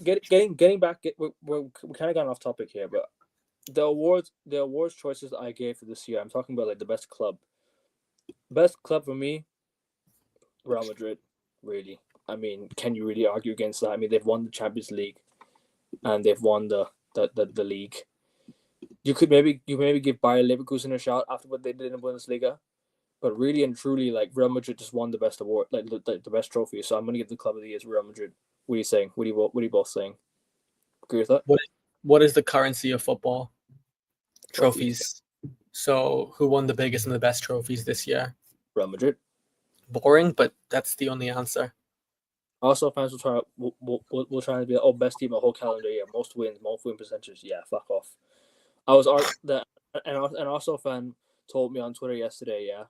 getting back, we're kind of gone off topic here. But the awards choices I gave for this year, I'm talking about like the best club. Best club for me, Real Madrid. Really, I mean, can you really argue against that? I mean, they've won the Champions League, and they've won the league. You could maybe give Bayer Leverkusen a shot after what they did in Bundesliga, but really and truly, like Real Madrid just won the best award, like the best trophy. So I'm gonna give the club of the year to Real Madrid. What are you saying? What are you both saying? Agree with that? what is the currency of football? Trophies. Trophies. So who won the biggest and the best trophies this year? Real Madrid. Boring, but that's the only answer. Also, fans will try to be best team the whole calendar year, most wins, most win percentages. Yeah, fuck off. And also a fan told me on Twitter yesterday, yeah,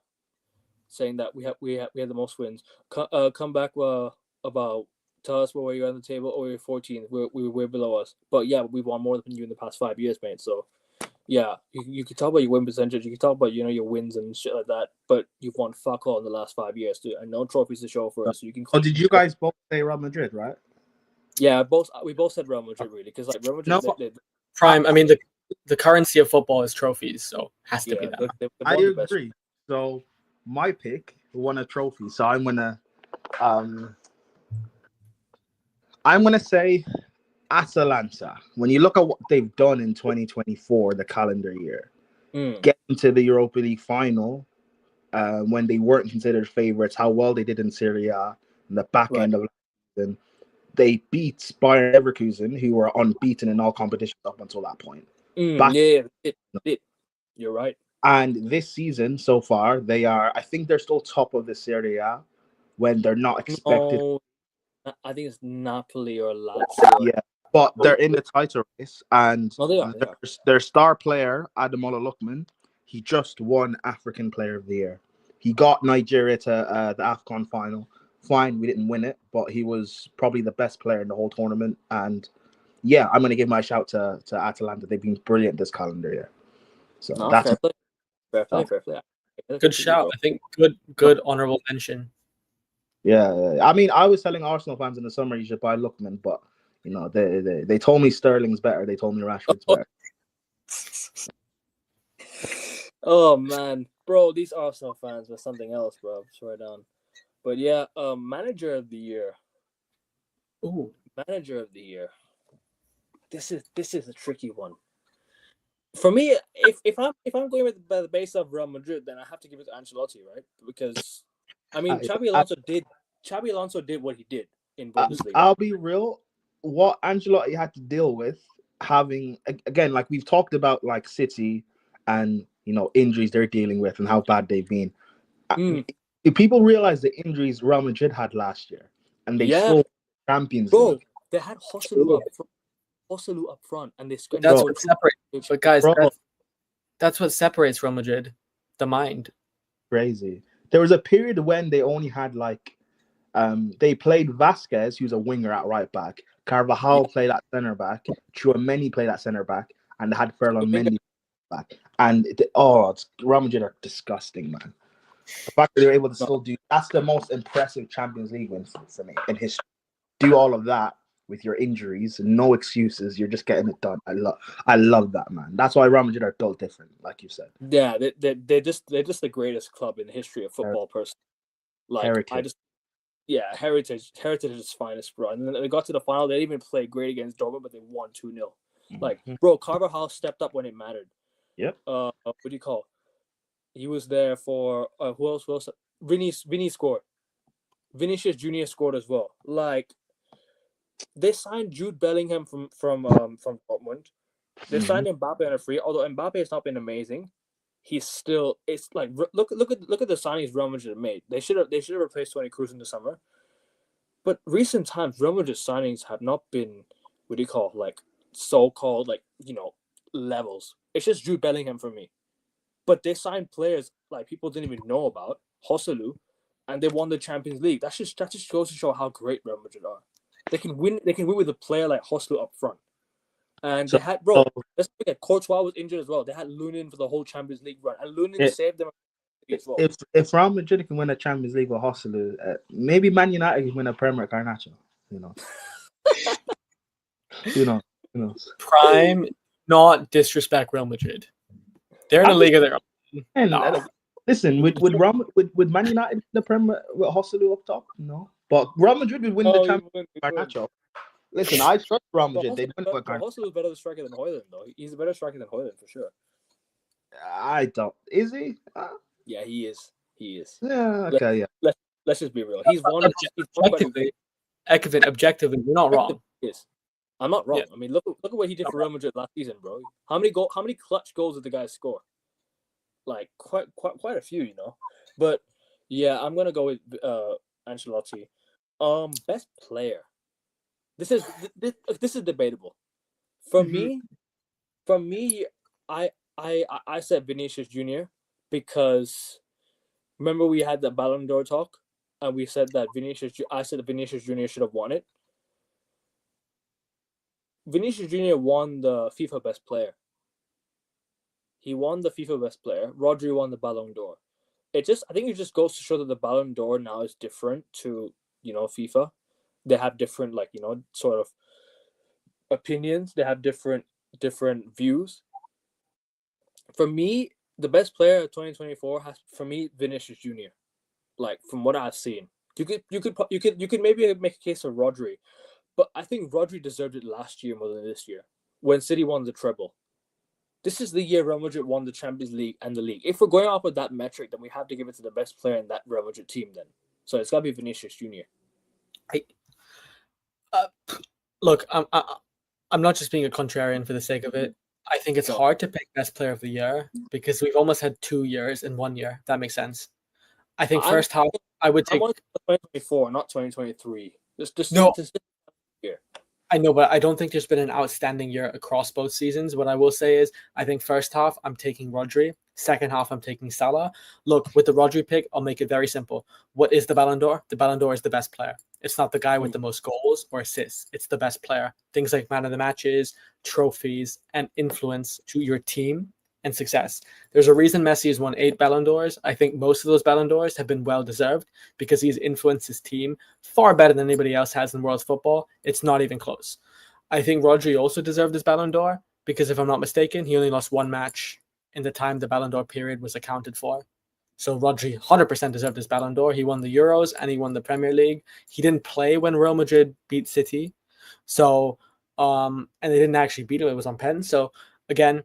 saying that we had the most wins. Come back about tell us where you're on the table. Or you're 14th. We're below us, but yeah, we've won more than you in the past 5 years, mate. So yeah, you can talk about your win percentage. You can talk about your wins and shit like that, but you've won fuck all in the last 5 years, dude, and no trophies to show for us. So you can. Oh, did you guys both say Real Madrid, right? Yeah, we both said Real Madrid really because like Real Madrid. No, Prime. I mean, the currency of football is trophies, so has to be that. I agree. So my pick won a trophy. So I'm gonna say Atalanta. When you look at what they've done in 2024, the calendar year, getting to the Europa League final, when they weren't considered favorites, how well they did in Serie A, in the back end of the season. They beat Bayern Leverkusen, who were unbeaten in all competitions up until that point. You're right. And this season so far, I think they're still top of the Serie A when they're not expected. No, I think it's Napoli or Lazio. Yeah, but they're in the title race, and they are. Their star player, Ademola Lookman, he just won African Player of the Year. He got Nigeria to the AFCON final. Fine, we didn't win it, but he was probably the best player in the whole tournament. And yeah, I'm going to give my shout to Atalanta. They've been brilliant this calendar year. So that's fair play. Good shout. I think good honorable mention. Yeah. I mean, I was telling Arsenal fans in the summer you should buy Lookman, but they told me Sterling's better. They told me Rashford's better. Oh man, bro, these Arsenal fans were something else, bro. Swear down. But yeah, manager of the year. Ooh, manager of the year. This is a tricky one. For me, if I'm going with the base of Real Madrid, then I have to give it to Ancelotti, right? Because I mean, Xabi Alonso did what he did in Bundesliga. I'll be real. What Ancelotti had to deal with having, again, like we've talked about, like City and injuries they're dealing with and how bad they've been. If people realize the injuries Real Madrid had last year, and they still Champions League. They had Joselu up front, and they. That's what separates. But guys, that's what separates Real Madrid, the mind. Crazy. There was a period when they only had they played Vasquez, who's a winger at right back. Carvajal played at center back. Tchouaméni played at center back, and they had Ferland Mendy back. And Real Madrid are disgusting, man. The fact that they're able to still that's the most impressive Champions League win for me in history. Do all of that with your injuries, no excuses. You're just getting it done. I love that, man. That's why Real Madrid are built different, like you said. Yeah, they're just the greatest club in the history of football. Person, like heritage. Heritage is finest, bro. And then they got to the final. They didn't even play great against Dortmund, but they won 2-0. Like, bro, Carvajal stepped up when it mattered. Yep. What do you call? He was there for who else? Vinny scored. Vinicius Junior scored as well. Like, they signed Jude Bellingham from Dortmund. They signed Mbappe on a free. Although Mbappe has not been amazing, it's like look at the signings Real Madrid made. They should have replaced Toni Kroos in the summer. But recent times, Real Madrid signings have not been like so-called levels. It's just Jude Bellingham for me. But they signed players like people didn't even know about, Joselu, and they won the Champions League. That just goes to show how great Real Madrid are. They can win with a player like Joselu up front. And they had, let's forget, Courtois was injured as well. They had Lunin for the whole Champions League run, and Lunin saved them as well. If Real Madrid can win a Champions League with Joselu, maybe Man United can win a Premier Garnacho. Who knows? Prime, not disrespect Real Madrid. They're in a league of their own. Listen, would Man United win the Premier with Joselu up top? No, but Real Madrid would win the Champions League with Garnacho. Listen, I trust Real Madrid. They win with Garnacho. Joselu is better striker than Højlund, though. He's a better striker than Højlund for sure. I don't. Is he? Yeah, he is. Yeah. Okay. Let's just be real. He's won. Objectively, you're not wrong. Yes. I'm not wrong. Yeah. I mean, look at what he did for Real Madrid last season, bro. How many clutch goals did the guy score? Like quite a few, you know. But yeah, I'm gonna go with Ancelotti. Best player. This is debatable. For Mhm. me, I said Vinicius Junior because remember we had the Ballon d'Or talk and we said that I said that Vinicius Junior should have won it. Vinicius Junior won the FIFA Best Player. He won the FIFA Best Player. Rodri won the Ballon d'Or. I think it just goes to show that the Ballon d'Or now is different to FIFA. They have different sort of opinions. They have different views. For me, the best player of 2024 has for me Vinicius Junior. Like from what I've seen, you could maybe make a case for Rodri, but I think Rodri deserved it last year more than this year when City won the treble. This is the year Real Madrid won the Champions League and the league. If we're going off of that metric, then we have to give it to the best player in that Real Madrid team. Then, so it's got to be Vinicius Junior. Uh, Look, I'm not just being a contrarian for the sake of it. I think it's No. hard to pick best player of the year because we've almost had 2 years in 1 year. That makes sense. I think first half I would I take. want 2024, not 2023. No, This year. I know, but I don't think there's been an outstanding year across both seasons. What I will say is, I think first half I'm taking Rodri, second half I'm taking Salah. Look, with the Rodri pick, I'll make it very simple. What is the Ballon d'Or? The Ballon d'Or is the best player. It's not the guy with the most goals or assists. It's the best player. Things like man of the matches, trophies, and influence to your team and success. There's a reason Messi has won 8 Ballon d'Ors. I think most of those Ballon d'Ors have been well deserved because he's influenced his team far better than anybody else has in world football. It's not even close. I think Rodri also deserved his Ballon d'Or because if I'm not mistaken, he only lost 1 match in the time the Ballon d'Or period was accounted for. So Rodri 100% deserved his Ballon d'Or. He won the Euros and he won the Premier League. He didn't play when Real Madrid beat City. So, and they didn't actually beat him. It was on pen. So again,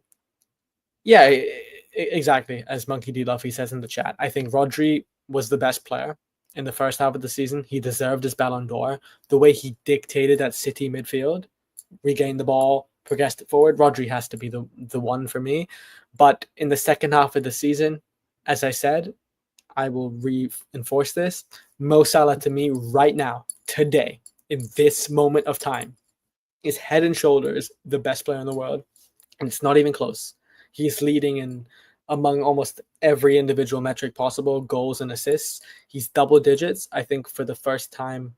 yeah, exactly. As Monkey D. Luffy says in the chat, I think Rodri was the best player in the first half of the season. He deserved his Ballon d'Or. The way he dictated that City midfield, regained the ball, progressed it forward. Rodri has to be the one for me. But in the second half of the season, as I said, I will reinforce this. Mo Salah to me right now, today, in this moment of time, is head and shoulders the best player in the world. And it's not even close. He's leading in among almost every individual metric possible, goals and assists. He's double digits, I think, for the first time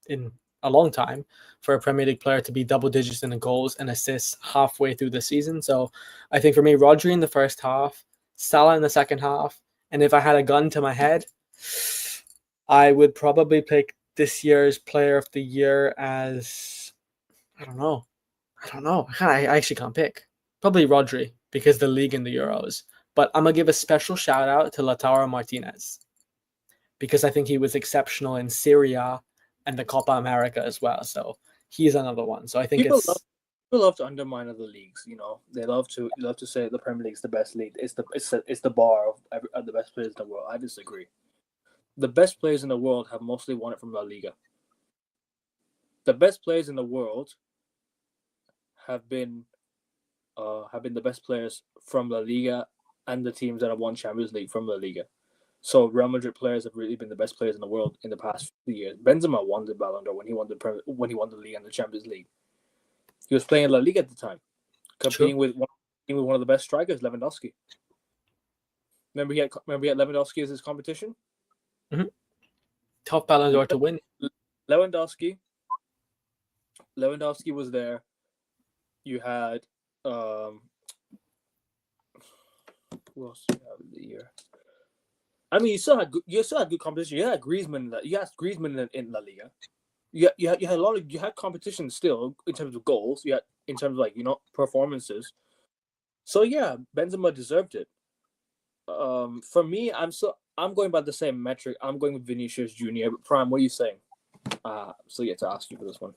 in a long time for a Premier League player to be double digits in the goals and assists halfway through the season. So I think for me, Rodri in the first half, Salah in the second half, and if I had a gun to my head, I would probably pick this year's player of the year as I don't know. I actually can't pick. Probably Rodri because the league in the Euros. But I'm gonna give a special shout out to Lautaro Martinez because I think he was exceptional in Syria and the Copa America as well. So he's another one. So I think People love to undermine other leagues. You know, they love to say the Premier League's the best league. It's the bar of the best players in the world. I disagree. The best players in the world have mostly won it from La Liga. The best players in the world have been the best players from La Liga and the teams that have won Champions League from La Liga. So Real Madrid players have really been the best players in the world in the past few years. Benzema won the Ballon d'Or when he won the league and the Champions League. He was playing in La Liga at the time, competing with one of the best strikers, Lewandowski. Remember he had Lewandowski as his competition. Mm-hmm. Tough Ballon d'Or to win. Lewandowski was there. You had who else do you have in the year? I mean, you still had good competition. You had Griezmann. You had Griezmann in La Liga. You had competition still in terms of goals. You had in terms of performances. So yeah, Benzema deserved it. For me, I'm going by the same metric. I'm going with Vinicius Junior. But Prime, what are you saying? So yeah, to ask you for this one.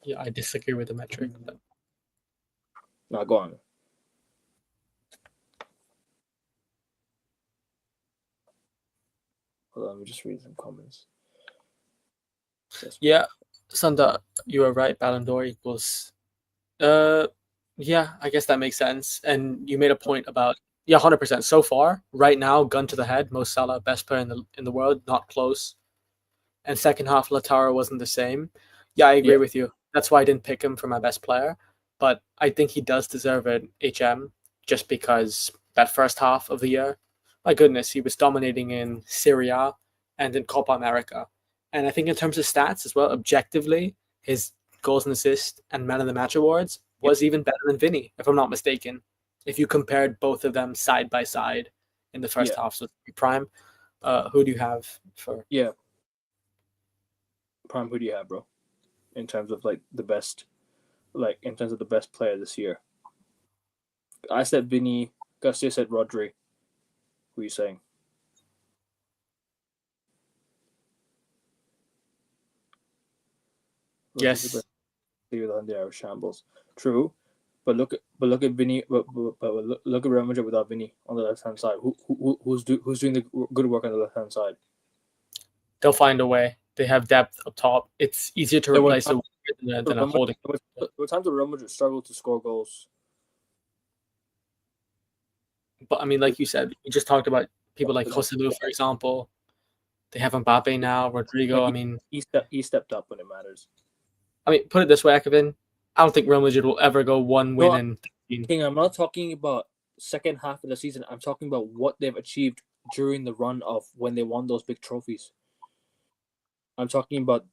Yeah, I disagree with the metric. But... No, go on. Hold on, let me just read some comments. Yeah, Sanda, you are right. Ballon d'Or equals Yeah, I guess that makes sense. And you made a point about 100%. So far, right now, gun to the head, Mo Salah, best player in the world, not close. And second half, Lautaro wasn't the same. Yeah, I agree Yeah, with you. That's why I didn't pick him for my best player. But I think he does deserve an HM just because that first half of the year, my goodness, he was dominating in Serie A and in Copa America. And I think in terms of stats as well, objectively, his goals and assists and man of the match awards yeah, was even better than Vinny, if I'm not mistaken. If you compared both of them side by side in the first yeah, half, so prime, who do you have for? yeah. Prime, who do you have, bro? In terms of like the best, like in terms of the best player this year. I said Vinny. Garcia said Rodri. Who are you saying? Rodri's the best Yes. player on the Irish shambles. True, but look at Vinny. But look at Real Madrid without Vinny on the left hand side. Who's doing the good work on the left hand side? They'll find a way. They have depth up top. It's easier to There were replace a winger than a holding. there were times where Real Madrid struggled to score goals. But I mean, like you said, we just talked about people like Joselu, for example. They have Mbappe now, Like Rodrigo. I mean, he stepped up when it matters. put it this way, Akavin. I don't think Real Madrid will ever go one win No, in 13. King, I'm not talking about second half of the season. I'm talking about what they've achieved during the run of when they won those big trophies. I'm talking about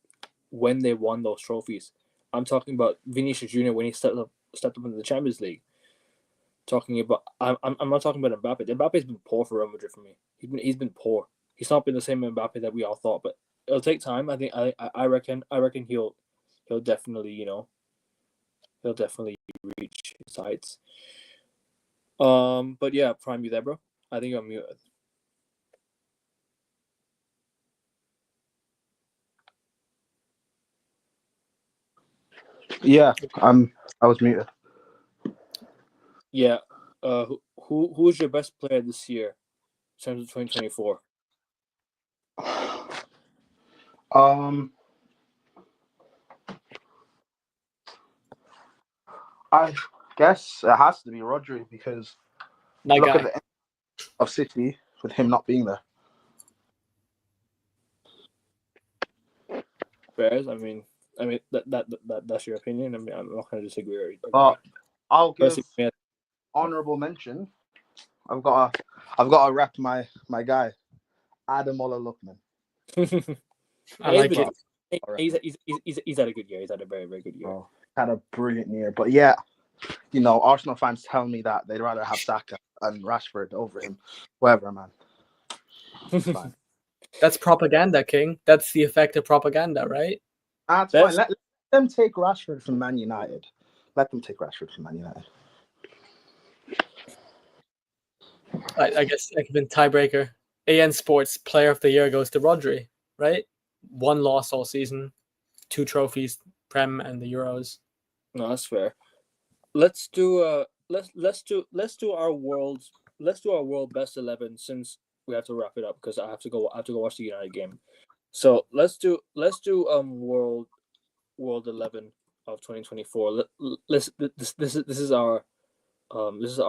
when they won those trophies. I'm talking about Vinicius Junior when he stepped up into the Champions League. Talking about I'm not talking about Mbappe. Mbappe's been poor for Real Madrid for me. He's been poor. He's not been the same Mbappe that we all thought. But it'll take time. I think I reckon he'll definitely he'll definitely reach his heights. But yeah, Prime, you there, bro? I think I'm muted. Yeah, I was muted. Yeah. Who's your best player this year in terms of 2024? I guess it has to be Rodri because My look at guy. the end of City with him not being there. Bears. That's your opinion. I mean, I'm not going to disagree or agree. But I'll give Personally, yeah, honorable mention. I've got to rep my guy, Adam Ola Lookman. I like it. He's had a good year. He's had a very, very good year. Oh, had a brilliant year. But yeah, Arsenal fans tell me that they'd rather have Saka and Rashford over him. Whatever, man. It's fine. That's propaganda, King. That's the effect of propaganda, right? That's fine. Let them take Rashford from Man United. Let them take Rashford from Man United. I guess that could have been tiebreaker. AN Sports Player of the Year goes to Rodri, right? One loss all season, 2 trophies, Prem and the Euros. No, that's fair. Let's do our world best 11 since we have to wrap it up because I have to go watch the United game. So let's do world 11 of 2024. This is our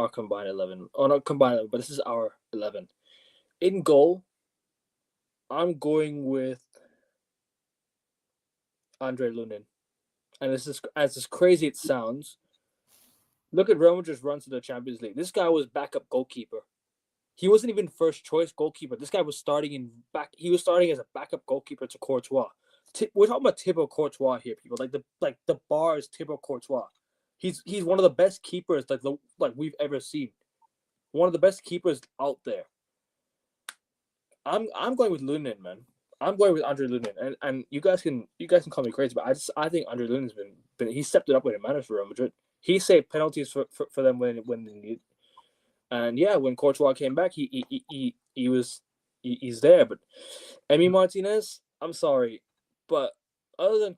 combined 11. Oh, not combined 11, but this is our 11. In goal, I'm going with Andre Lunin. And this is as crazy it sounds. Look at Real Madrid's run to the Champions League. This guy was backup goalkeeper. He wasn't even first choice goalkeeper. This guy was starting He was starting as a backup goalkeeper to Courtois. We're talking about Thibaut Courtois here, people. Like the bar is Thibaut Courtois. He's one of the best keepers like we've ever seen. One of the best keepers out there. I'm going with Lunin, man. I'm going with Andre Lunin, and you guys can call me crazy, but I think Andre Lunin's been he stepped it up when it matters for Real Madrid. He saved penalties for them when they need. And yeah, when Courtois came back, he's there. But Emi Martinez, I'm sorry, but other than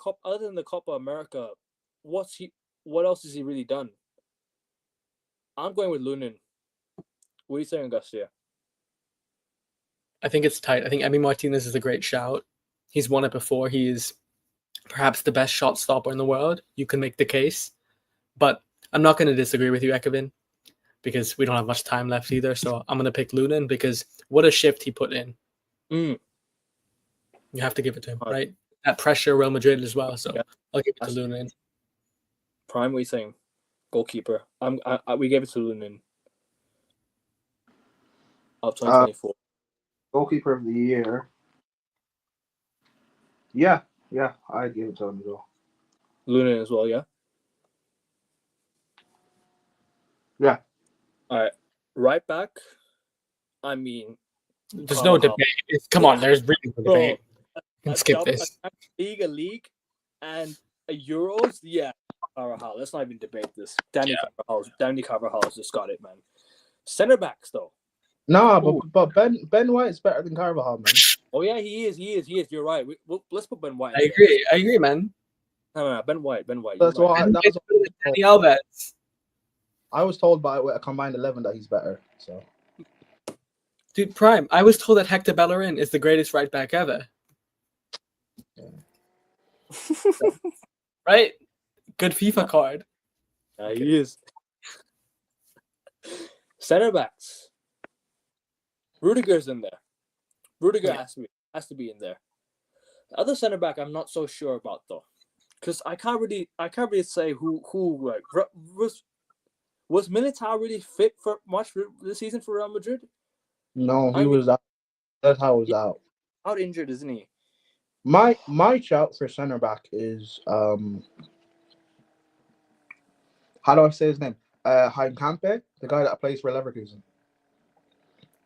the Copa America, what else has he really done? I'm going with Lunin. What are you saying, Garcia? I think it's tight. I think Emi Martinez is a great shout. He's won it before. He is perhaps the best shot stopper in the world. You can make the case. But I'm not going to disagree with you, Ekevin, because we don't have much time left either. So I'm going to pick Lunin because what a shift he put in. Mm. You have to give it to him, right? That pressure, Real Madrid as well. So Yeah. I'll give it to Lunin. Prime, what are you saying? Goalkeeper. We gave it to Lunin of 2024. Goalkeeper of the year. Yeah, I give it to him as well. Lunin as well, yeah? Yeah. All right. Right back, I mean... There's no debate. Come on, there's really no debate. Can skip this. A league and a Euros, yeah. Carvajal. Let's not even debate this. Danny Carvajal's just got it, man. Center backs, though. No, but Ben White's better than Carvajal, man. Oh yeah, he is. You're right. Let's put Ben White. I agree, man. No, Ben White. That's what Dani Alves. I was told by a combined 11 that he's better. So, dude, Prime. I was told that Hector Bellerin is the greatest right back ever. Right? Good FIFA card. Yeah, he is. Center backs. Rudiger's in there. Rudiger has to be in there. The other center back, I'm not so sure about though, because I can't really say who like was Militao really fit for much this season for Real Madrid? No, he was out. That's how he was out injured, isn't he? My shout for center back is how do I say his name? Heinkampe, the guy that plays for Leverkusen.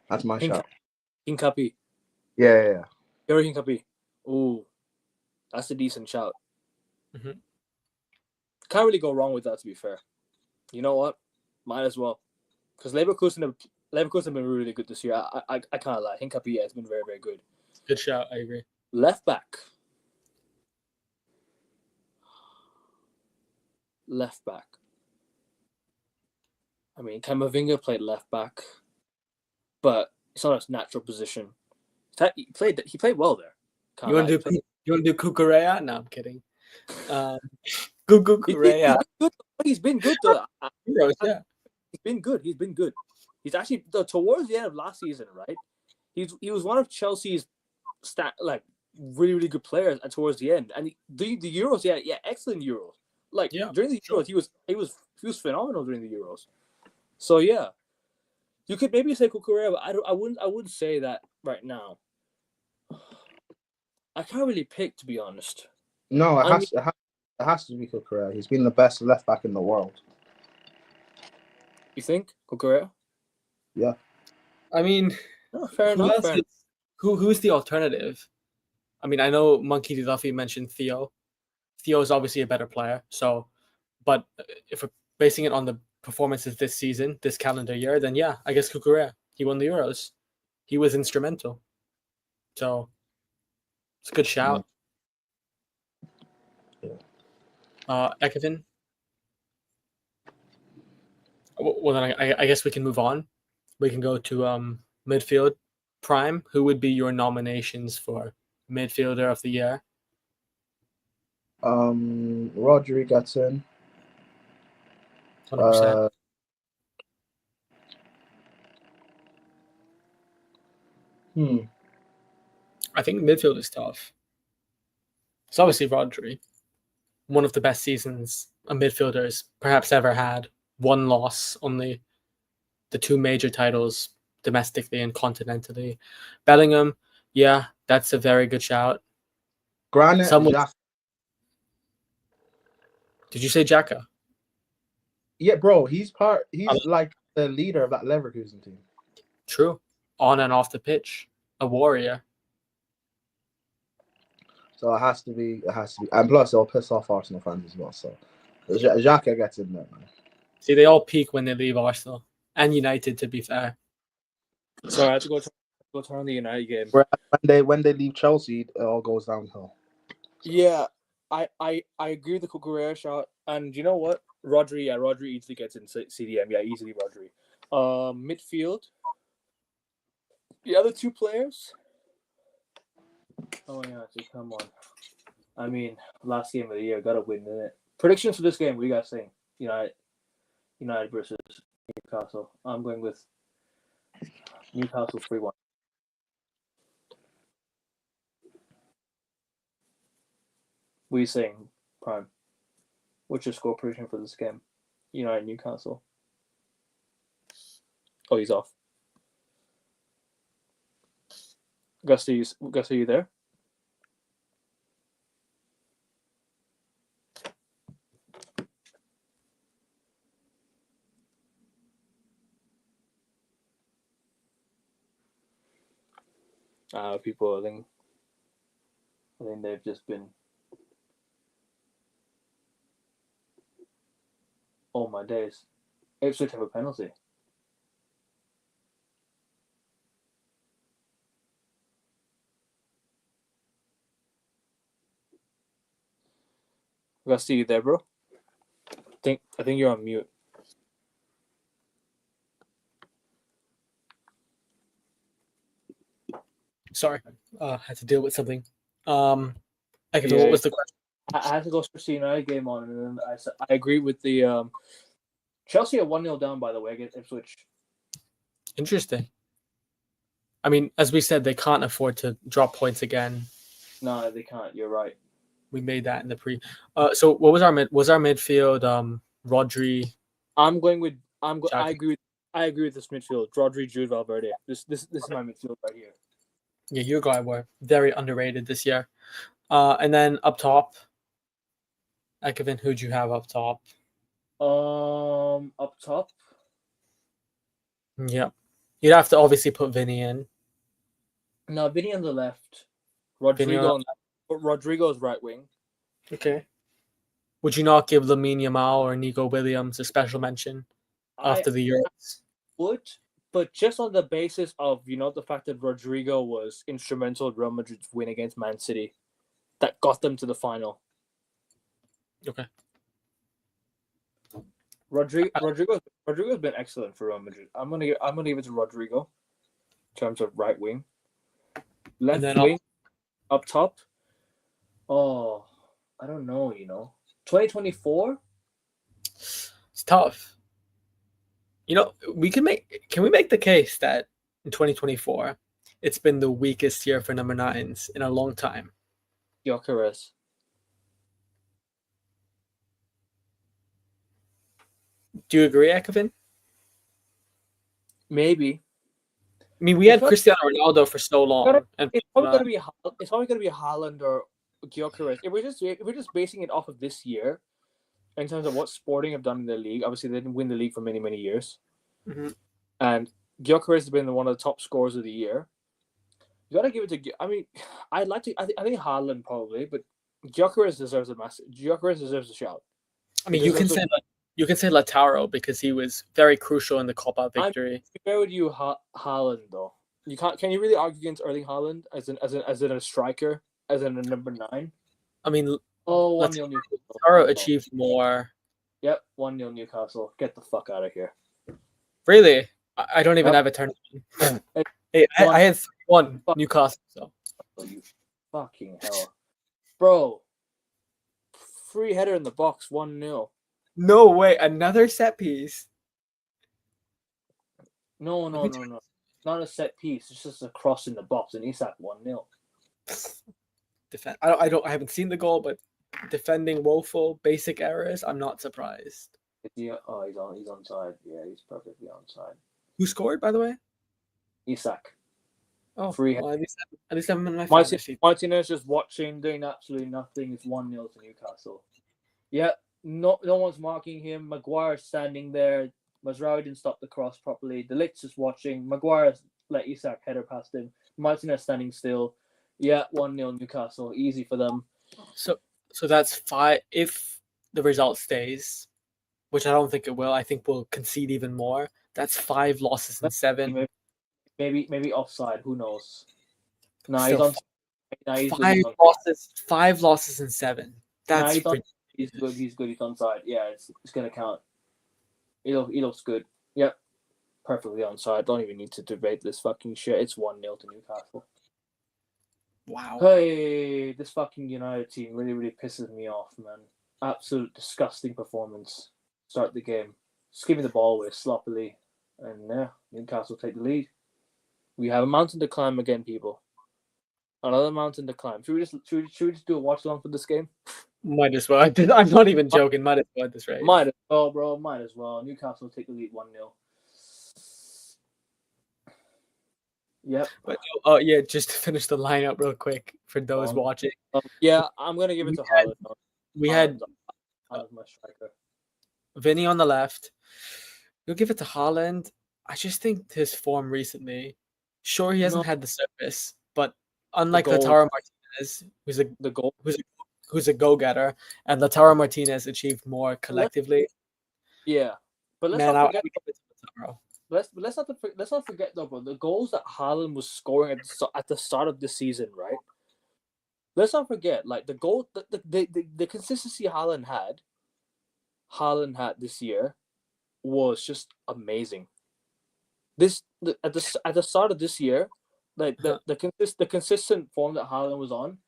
That's my shout. Hincapi. Yeah. Yuri Hincapi. Ooh, that's a decent shout. Mm-hmm. Can't really go wrong with that, to be fair. You know what? Might as well. Because Leverkusen have been really good this year. I can't lie. Hincapi has been very, very good. Good shout. I agree. Left back. I mean, Camavinga played left back, but it's not his natural position. He played well there. You want to do Cucurella? No, I'm kidding. Cucurella. He's been good though. Yeah. He's been good. He's actually towards the end of last season, right? He was one of Chelsea's really, really good players towards the end. And the Euros, excellent Euros. During the Euros, he was phenomenal during the Euros. So yeah, you could maybe say Cucurella, but I wouldn't say that right now. I can't really pick, to be honest. No, it has to be Cucurella. He's been the best left back in the world. You think Cucurella? Yeah. I mean, fair enough. Who's the alternative? I mean, I know Monkey D. Duffy mentioned Theo. Theo is obviously a better player. So, but if we're basing it on the performances this season, this calendar year, then yeah, I guess Cucurella. He won the Euros. He was instrumental. So, it's a good shout. Yeah. Ekevin? Well, then I guess we can move on. We can go to midfield. Prime, who would be your nominations for midfielder of the year? Rodri gets in. 100%. I think midfield is tough. It's obviously Rodri. One of the best seasons a midfielder has perhaps ever had. One loss, only the two major titles domestically and continentally. Bellingham, yeah, that's a very good shout. Granit Xhaka. Did you say Xhaka? Yeah, bro, he's like the leader of that Leverkusen team. True. On and off the pitch. A warrior. So it has to be. And plus, it'll piss off Arsenal fans as well. So Xhaka gets in there, man. See, they all peak when they leave Arsenal. And United, to be fair. So I have to go turn on the United game. When they leave Chelsea, it all goes downhill. Yeah, I agree with the Cucurella shot. And you know what? Rodri easily gets in CDM. Yeah, easily Rodri. Midfield. The other two players. Oh yeah, come on. I mean, last game of the year, gotta win, innit? Predictions for this game, what do you guys think? United versus Newcastle. I'm going with Newcastle 3-1. What are you saying, Prime? What's your score prediction for this game? United Newcastle. Oh, he's off. Gus, are you there? People, I think they've just been. Oh my days! Ipswich have a penalty. Gus, are you there, bro? I think you're on mute. Sorry, had to deal with something. What was the question? I had to go search the United game on, and then I agree with the Chelsea are 1-0 down, by the way, against Ipswich. Interesting. I mean, as we said, they can't afford to drop points again. No, they can't. You're right. We made that in the pre. So what was our midfield? Rodri. I agree with this midfield. Rodri, Jude, Valverde. This is my midfield right here. Yeah, you guys were very underrated this year. And then up top, Ekevin, who'd you have up top? Up top. Yeah, you'd have to obviously put Vinny in. No, Vinny on the left. Rodrigo's right wing. Okay. Would you not give Lamine Yamal or Nico Williams a special mention after the Euros? I would, but just on the basis of the fact that Rodrigo was instrumental in Real Madrid's win against Man City, that got them to the final. Okay. Rodrigo's been excellent for Real Madrid. I'm gonna give it to Rodrigo in terms of right wing. Left wing, up top. Oh, I don't know. 2024. It's tough. Can we make the case that in 2024 it's been the weakest year for number 9s in a long time? Gyökeres. Do you agree, Ekevin? Maybe. I mean, we had Cristiano Ronaldo for so long. It's probably going to be Haaland or Gyökeres. If we're just basing it off of this year, in terms of what Sporting have done in the league, obviously they didn't win the league for many, many years. Mm-hmm. And Gyökeres has been one of the top scorers of the year. You got to give it to. I mean, I think Haaland probably, but Gyökeres deserves a shout. I mean, you can say Lautaro because he was very crucial in the Copa victory. I'm fair with you, Haaland though. You can't. Can you really argue against Erling Haaland as a striker, as in a number 9? I mean, 1-0 Newcastle. Lautaro achieved more. Yep, 1-0 Newcastle. Get the fuck out of here. Really? I don't even have a turn. Hey, I had 1 Newcastle. So. Oh, you fucking hell, bro! Free header in the box, 1-0. No way! Another set piece. No. Not a set piece. It's just a cross in the box, and Isak 1-0. I haven't seen the goal, but defending woeful, basic errors. I'm not surprised. He's onside. Yeah, he's perfectly onside. Who scored, by the way? Isak. Oh, free. Well, at least I'm in my Martinez just watching, doing absolutely nothing. It's 1-0 to Newcastle. Yeah, no one's marking him. Maguire standing there. Mazraoui didn't stop the cross properly. De Ligt's just watching. Maguire let Isak header past him. Martinez standing still. Yeah, 1-0 Newcastle. Easy for them. So that's 5. If the result stays, which I don't think it will, I think we'll concede even more. That's 5 losses in 7. Maybe offside. Who knows? No, still, he's on 5 losses in 7. That's he's good. He's onside. Yeah, it's gonna count. He looks good. Yep, perfectly onside. Don't even need to debate this fucking shit. It's 1-0 to Newcastle. Wow. Hey, this fucking United team really, really pisses me off, man. Absolute disgusting performance. start the game, just giving the ball away sloppily, and yeah, Newcastle take the lead. We have a mountain to climb again, people. Another mountain to climb. Should we just do a watch along for this game? Might as well. I'm not even joking. Might as well at this rate. Might as well, bro. Might as well. Newcastle take the lead 1-0. Yep. But yeah, just to finish the lineup real quick for those watching. Yeah, I'm gonna give it to Haaland. We had my striker. Vinny on the left. You'll give it to Haaland. I just think his form recently. Sure, he hasn't had the service, but unlike Lautaro Martinez, who's a go-getter, and Lautaro Martinez achieved more collectively. Yeah, but let's not forget. Let's not forget though, bro. The goals that Haaland was scoring at the start of the season, right? Let's not forget, like the goal, the consistency Haaland had this year was just amazing. At the start of this year, like the consistent form that Haaland was on,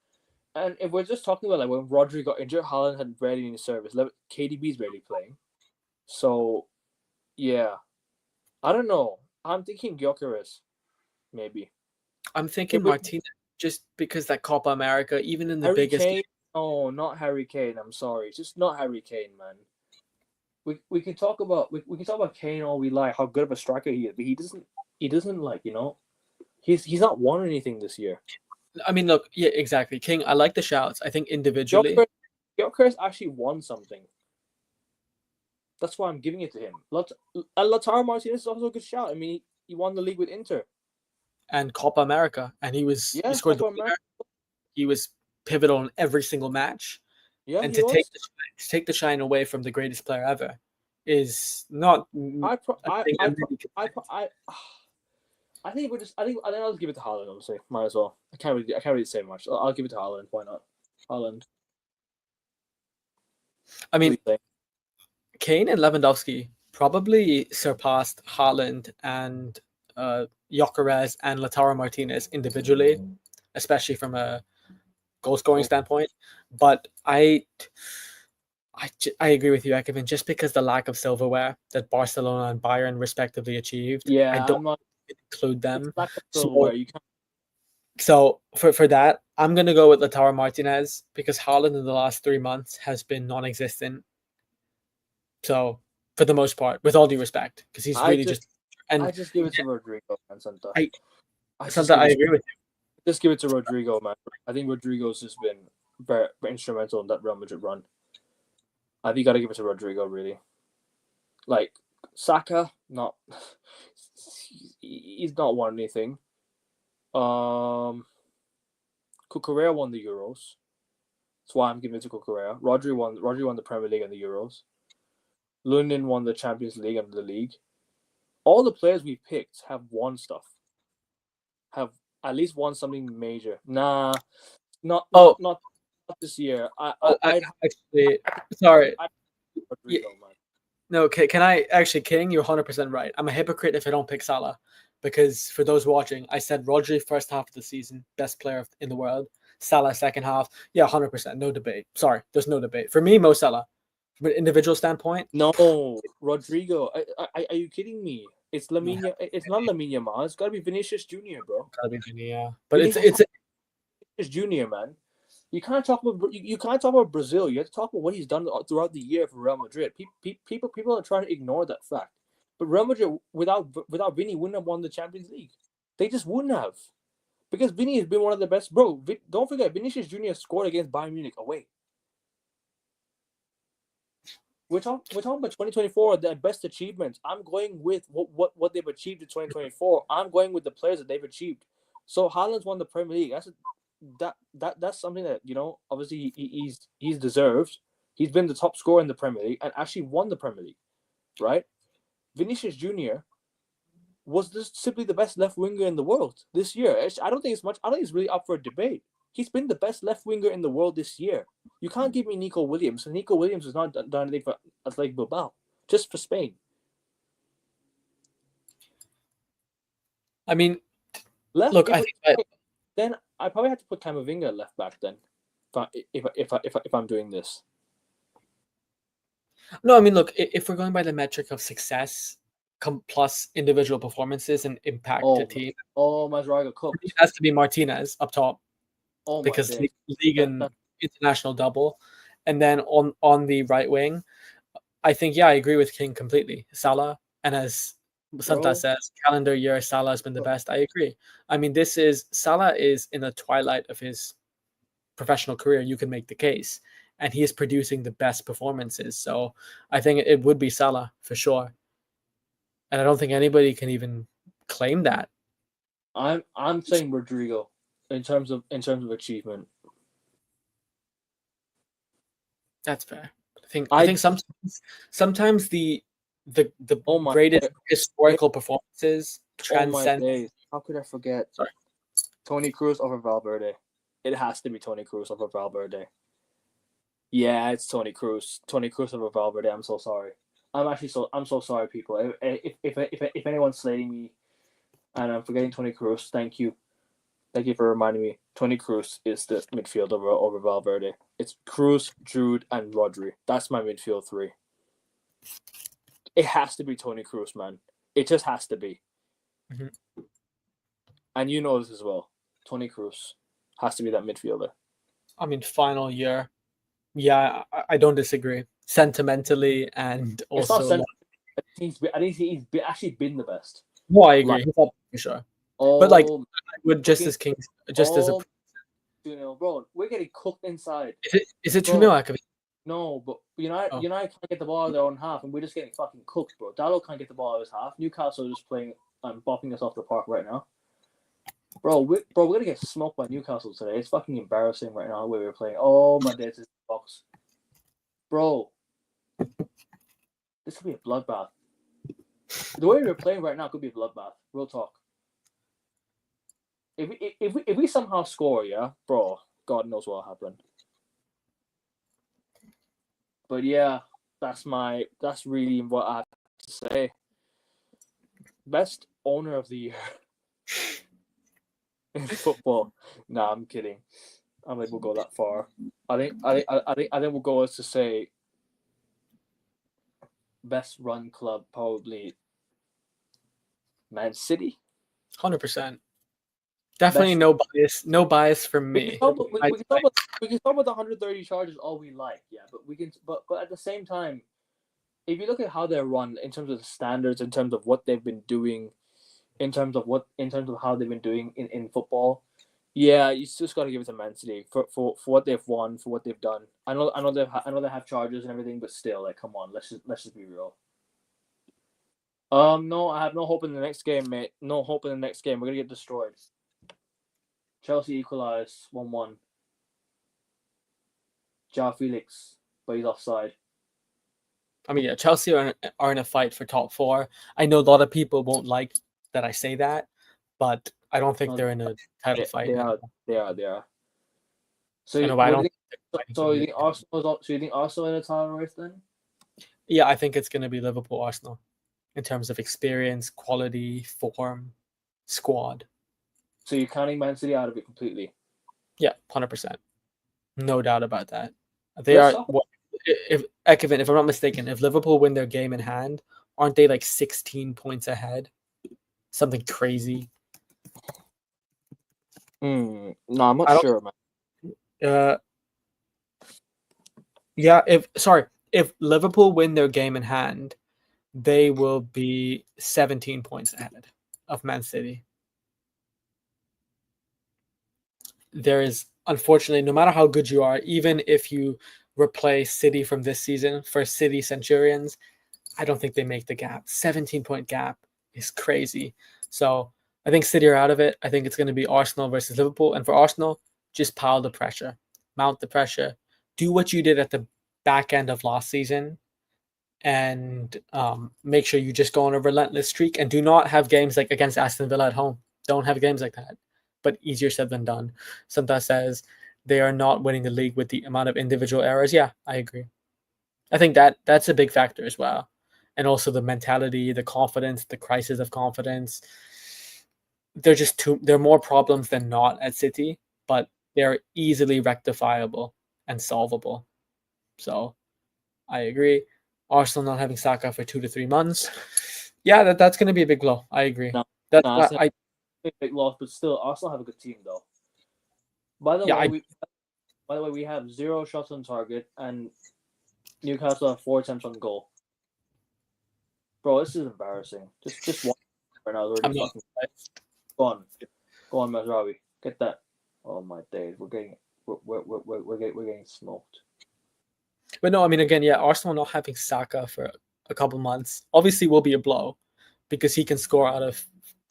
and if we're just talking about like when Rodri got injured, Haaland had barely any service. KDB's barely playing, so yeah, I don't know. I'm thinking Gyökeres, maybe. I'm thinking Martinez, just because that Copa America, even in the Harry biggest. Kane? Oh, not Harry Kane. I'm sorry, just not Harry Kane, man. We can talk about Kane all we like, how good of a striker he is, but he doesn't like, he's not won anything this year. I mean, look, yeah, exactly. King, I like the shouts. I think individually, Gyökeres actually won something. That's why I'm giving it to him. Lautaro Martinez is also a good shout. I mean, he won the league with Inter and Copa America, and he scored the winner. He was pivotal in every single match. Yeah, and to take the shine away from the greatest player ever is not. I think I'll just give it to Haaland. Honestly, might as well. I can't really say much. I'll give it to Haaland. Why not? Haaland. I mean, Kane and Lewandowski probably surpassed Haaland and Gyökeres and Lautaro Martinez individually, especially from a goal scoring standpoint. But I agree with you, Ekevin, just because the lack of silverware that Barcelona and Bayern respectively achieved. Yeah, I don't include them. So for that, I'm gonna go with Lautaro Martinez because Haaland in the last 3 months has been non-existent. So for the most part, with all due respect, because he's I just give it to Rodrigo and Santa. I agree with you. Just give it to Rodrigo, man. I think Rodrigo's just been very, very instrumental in that Real Madrid run. I think you got to give it to Rodrigo, really. Like, Saka, he's not won anything. Cucurella won the Euros. That's why I'm giving it to Cucurella. Rodri won the Premier League and the Euros. Lunin won the Champions League and the league. All the players we picked have won stuff. Have at least won something major. Nah, not this year. Sorry. No, can I actually, King? You're 100% right. I'm a hypocrite if I don't pick Salah, because for those watching, I said Rodri first half of the season, best player in the world. Salah second half, yeah, 100%, no debate. Sorry, there's no debate for me. Mo Salah, from an individual standpoint. No, Rodrigo. Are you kidding me? It's Lamine. It's not Lamine Yamal. It's gotta be Vinicius Junior, bro. Gotta be Vinicius, yeah. But it's Vinicius Junior, man. You can't talk about Brazil. You have to talk about what he's done throughout the year for Real Madrid. People are trying to ignore that fact. But Real Madrid without Vinny wouldn't have won the Champions League. They just wouldn't have, because Vinny has been one of the best. Bro, don't forget, Vinicius Junior scored against Bayern Munich away. We're talking about 2024, their best achievements. I'm going with what they've achieved in 2024. I'm going with the players that they've achieved. So Haaland's won the Premier League. That's something that, obviously he's deserved. He's been the top scorer in the Premier League and actually won the Premier League, right? Vinicius Junior was just simply the best left winger in the world this year. I don't think it's really up for a debate. He's been the best left winger in the world this year. You can't give me Nico Williams. And Nico Williams has not done anything for Athletic Bilbao, just for Spain. I mean, then I probably have to put Camavinga at left back then, if I'm doing this. No, I mean, look, if we're going by the metric of success, plus individual performances and impact to Oh, team, Mazraga it cooked. has to be Martinez up top Oh my because days. league and international double. And then on the right wing, I think, I agree with King completely. Salah, and as Santa says, calendar year Salah has been the best. I agree. I mean, Salah is in the twilight of his professional career. You can make the case, and he is producing the best performances. So I think it would be Salah for sure, and I don't think anybody can even claim that. I'm saying Rodrigo in terms of achievement. That's fair. I think sometimes the greatest historical performances transcend. Oh my days. How could I forget? Sorry. Toni Kroos over Valverde. It has to be Toni Kroos over Valverde. Yeah, it's Toni Kroos. Toni Kroos over Valverde. I'm so sorry. I'm so sorry, people. If anyone's slating me and I'm forgetting Toni Kroos, thank you. Thank you for reminding me. Toni Kroos is the midfield over Valverde. It's Kroos, Jude, and Rodri. That's my midfield three. It has to be Toni Kroos, man. It just has to be. Mm-hmm. And you know this as well. Toni Kroos has to be that midfielder. I mean, final year. Yeah, I don't disagree. Sentimentally and also. I think he's actually been the best. No, I agree. He's up for sure. But I would just as King, just as a 2-0, bro. We're getting cooked inside. Is it 2-0? No, but United can't get the ball out of their own half, and we're just getting fucking cooked, bro. Dallo can't get the ball out of his half. Newcastle are just playing and bopping us off the park right now. Bro, we're gonna get smoked by Newcastle today. It's fucking embarrassing right now the way we're playing. Oh my days, this box. Bro. This could be a bloodbath. The way we're playing right now could be a bloodbath. Real talk. If we somehow score, yeah, bro, God knows what'll happen. But yeah, that's really what I have to say. Best owner of the year in football. Nah, I'm kidding. I don't think we'll go that far. I think we'll go as to say best run club, probably Man City. 100%. Definitely no bias from me. We can talk about the 130 charges all we like, yeah, but at the same time, if you look at how they're run in terms of the standards, in terms of what they've been doing, in terms of how they've been doing in football, yeah, you just got to give it to Man City for what they've won, for what they've done. I know they have charges and everything, but still, like, come on, let's just be real. No, I have no hope in the next game, mate. No hope in the next game. We're gonna get destroyed. Chelsea equalised 1-1. João Felix, but he's offside. I mean, yeah, Chelsea are in a fight for top 4. I know a lot of people won't like that I say that, but I don't think they're in a title fight. They are. So you think Arsenal in a title race then? Yeah, I think it's going to be Liverpool, Arsenal, in terms of experience, quality, form, squad. So you're counting Man City out of it completely? Yeah, 100%. No doubt about that. They are. If I'm not mistaken, if Liverpool win their game in hand, aren't they like 16 points ahead? Something crazy. No, I'm not sure, man. Yeah. If Liverpool win their game in hand, they will be 17 points ahead of Man City. There is, unfortunately, no matter how good you are, even if you replace City from this season for City Centurions, I don't think they make the gap. 17-point gap is crazy. So I think City are out of it. I think it's going to be Arsenal versus Liverpool. And for Arsenal, just pile the pressure. Mount the pressure. Do what you did at the back end of last season and make sure you just go on a relentless streak and do not have games like against Aston Villa at home. Don't have games like that. But easier said than done. Santa says they are not winning the league with the amount of individual errors. Yeah, I agree. I think that's a big factor as well. And also the mentality, the confidence, the crisis of confidence. They're just there are more problems than not at City, but they're easily rectifiable and solvable. So I agree. Arsenal not having Saka for 2 to 3 months. Yeah, that's going to be a big blow. I agree. No, That's no, why it's a big loss, but still, Arsenal have a good team though. By the way, we have 0 shots on target, and Newcastle have 4 attempts on goal. Bro, this is embarrassing. Just one right now is already fucking. Go on, Mazraoui, get that. Oh my days, we're getting smoked. But no, I mean, again, yeah, Arsenal not having Saka for a couple months obviously will be a blow because he can score out of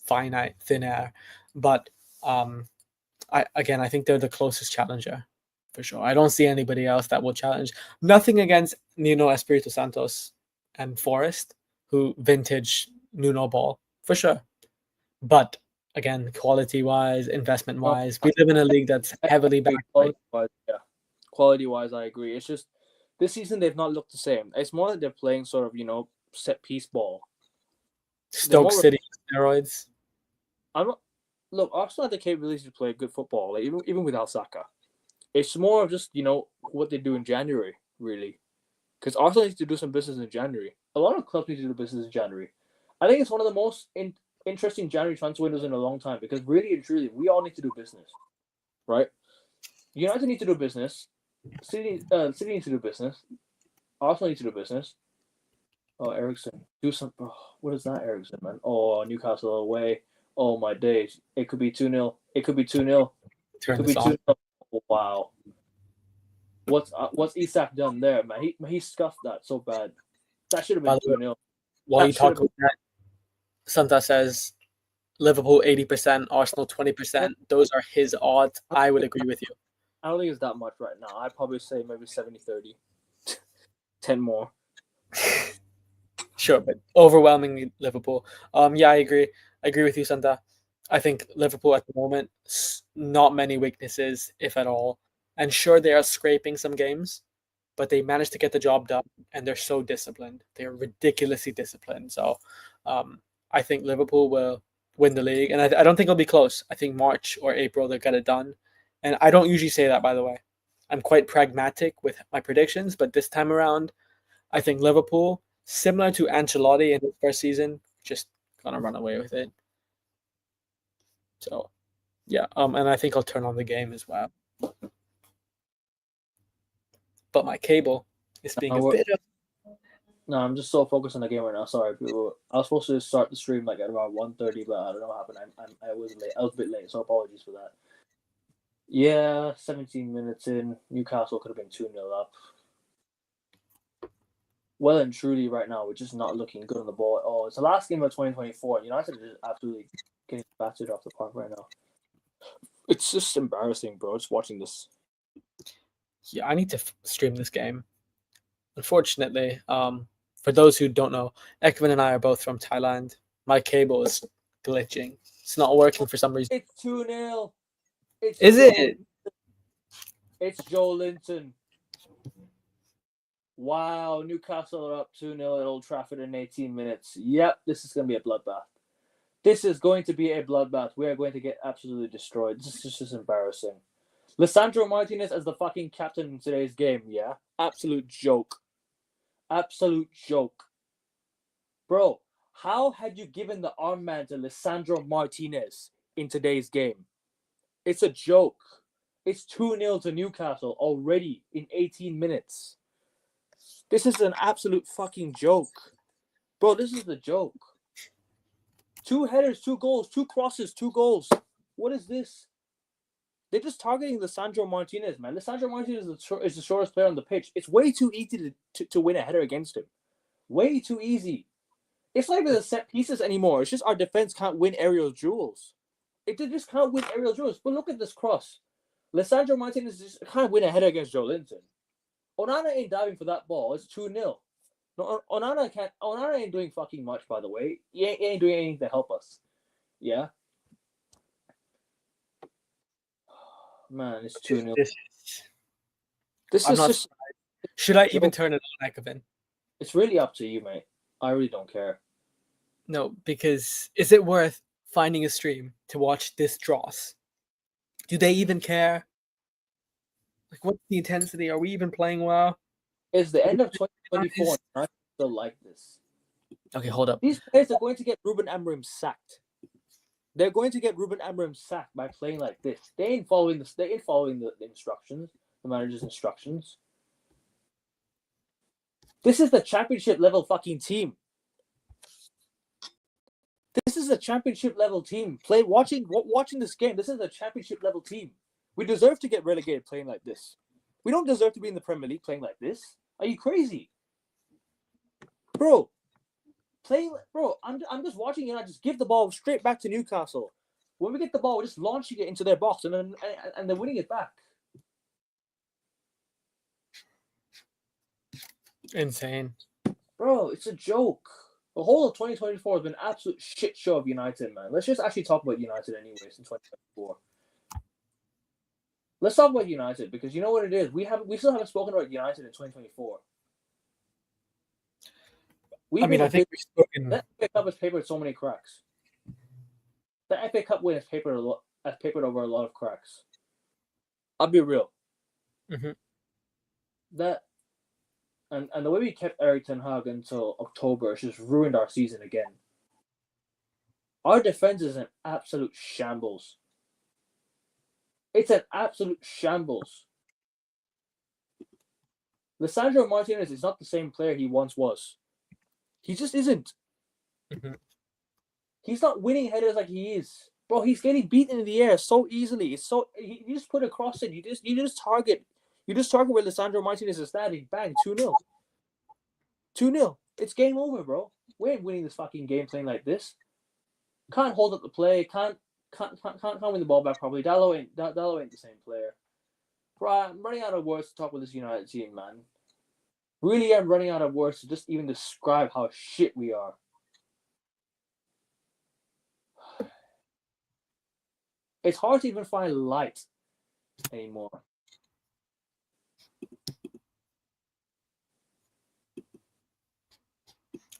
finite thin air. But I think they're the closest challenger for sure. I don't see anybody else that will challenge. Nothing against Nuno Espirito Santos and Forest, who vintage Nuno ball for sure. But again, quality-wise, investment-wise, we live in a league that's heavily backed. Quality-wise, I agree. It's just this season they've not looked the same. It's more like they're playing sort of set piece ball. Stoke City steroids. Look, Arsenal have the capability to play good football, like even without Saka. It's more of just what they do in January, really, because Arsenal needs to do some business in January. A lot of clubs need to do business in January. I think it's one of the most interesting January transfer windows in a long time because really and truly, we all need to do business, right? United need to do business. City needs to do business. Arsenal needs to do business. Oh, Ericsson, do some. Oh, what is that, Ericsson, man? Oh, Newcastle away. Oh my days! It could be 2-0. It could be 2-0. It could be 2-0. Oh, wow. What's Isak done there, man? He scuffed that so bad. That should have been 2-0. While you talk about that, Santa says Liverpool 80%, Arsenal 20%. Those are his odds. I would agree with you. I don't think it's that much right now. I'd probably say maybe 70-30. 10 more. Sure, but overwhelmingly Liverpool. Yeah, I agree. I agree with you, Santa. I think Liverpool at the moment, not many weaknesses, if at all. And sure, they are scraping some games, but they managed to get the job done, and they're so disciplined. They're ridiculously disciplined. So I think Liverpool will win the league, and I don't think it'll be close. I think March or April they'll get it done. And I don't usually say that, by the way. I'm quite pragmatic with my predictions, but this time around, I think Liverpool, similar to Ancelotti in his first season, just gonna run away with it. So, yeah, and I think I'll turn on the game as well. But my cable is being a bit of... No, I'm just so focused on the game right now. Sorry, people. I was supposed to start the stream like at around 1:30, but I don't know what happened. I was late. I was a bit late, so apologies for that. Yeah, 17 minutes in, Newcastle could have been 2-0 up. Well and truly, right now, we're just not looking good on the ball. Oh, it's the last game of 2024. United are just absolutely getting battered off the park right now. It's just embarrassing, bro. Just watching this. Yeah, I need to stream this game. Unfortunately, for those who don't know, Ekman and I are both from Thailand. My cable is glitching. It's not working for some reason. It's 2-0. Is it? It's Joe Linton. Wow, Newcastle are up 2-0 at Old Trafford in 18 minutes. Yep, this is going to be a bloodbath. This is going to be a bloodbath. We are going to get absolutely destroyed. This is just embarrassing. Lisandro Martinez as the fucking captain in today's game, yeah? Absolute joke. Absolute joke. Bro, how had you given the armband to Lisandro Martinez in today's game? It's a joke. It's 2-0 to Newcastle already in 18 minutes. This is an absolute fucking joke. Bro, this is the joke. 2 headers, 2 goals, 2 crosses, 2 goals. What is this? They're just targeting Lisandro Martinez, man. Lisandro Martinez is the shortest player on the pitch. It's way too easy to win a header against him. Way too easy. It's not even the set pieces anymore. It's just our defense can't win aerial duels. They just can't win aerial duels. But look at this cross. Lisandro Martinez just can't win a header against Joe Linton. Onana ain't diving for that ball. It's 2-0. No, Onana ain't doing fucking much, by the way. He ain't doing anything to help us. Yeah? Man, it's 2-0. This is just... Should I even turn it on, Ekman? It's really up to you, mate. I really don't care. No, because is it worth finding a stream to watch this dross? Do they even care? Like, what's the intensity? Are we even playing well? It's the end of 2024. still like this. Okay, hold up. These players are going to get Ruben Amorim sacked. They're going to get Ruben Amorim sacked by playing like this. They ain't following the instructions, the manager's instructions. This is the championship level fucking team. This is a championship level team. Watching this game. This is a championship level team. We deserve to get relegated playing like this. We don't deserve to be in the Premier League playing like this. Are you crazy, bro? I'm just watching and I just give the ball straight back to Newcastle. When we get the ball, we're just launching it into their box and they're winning it back. Insane. Bro, it's a joke. The whole of 2024 has been an absolute shit show of United, man. Let's just actually talk about United anyways in 2024. Let's talk about United because you know what it is. We still haven't spoken about United in 2024. I think we've spoken. That FA Cup has papered so many cracks. The FA Cup win has papered over a lot of cracks. I'll be real. Mm-hmm. And the way we kept Erik ten Hag until October has just ruined our season again. Our defense is an absolute shambles. It's an absolute shambles. Lisandro Martinez is not the same player he once was. He just isn't. Mm-hmm. He's not winning headers like he is. Bro, he's getting beaten in the air so easily. You just put a cross in. You just target where Lisandro Martinez is standing. Bang, 2-0. 2-0. It's game over, bro. We ain't winning this fucking game playing like this. Can't hold up the play. Can't win the ball back properly. Dallo ain't the same player. Bro, I'm running out of words to talk with this United team, man. Really, I'm running out of words to just even describe how shit we are. It's hard to even find light anymore.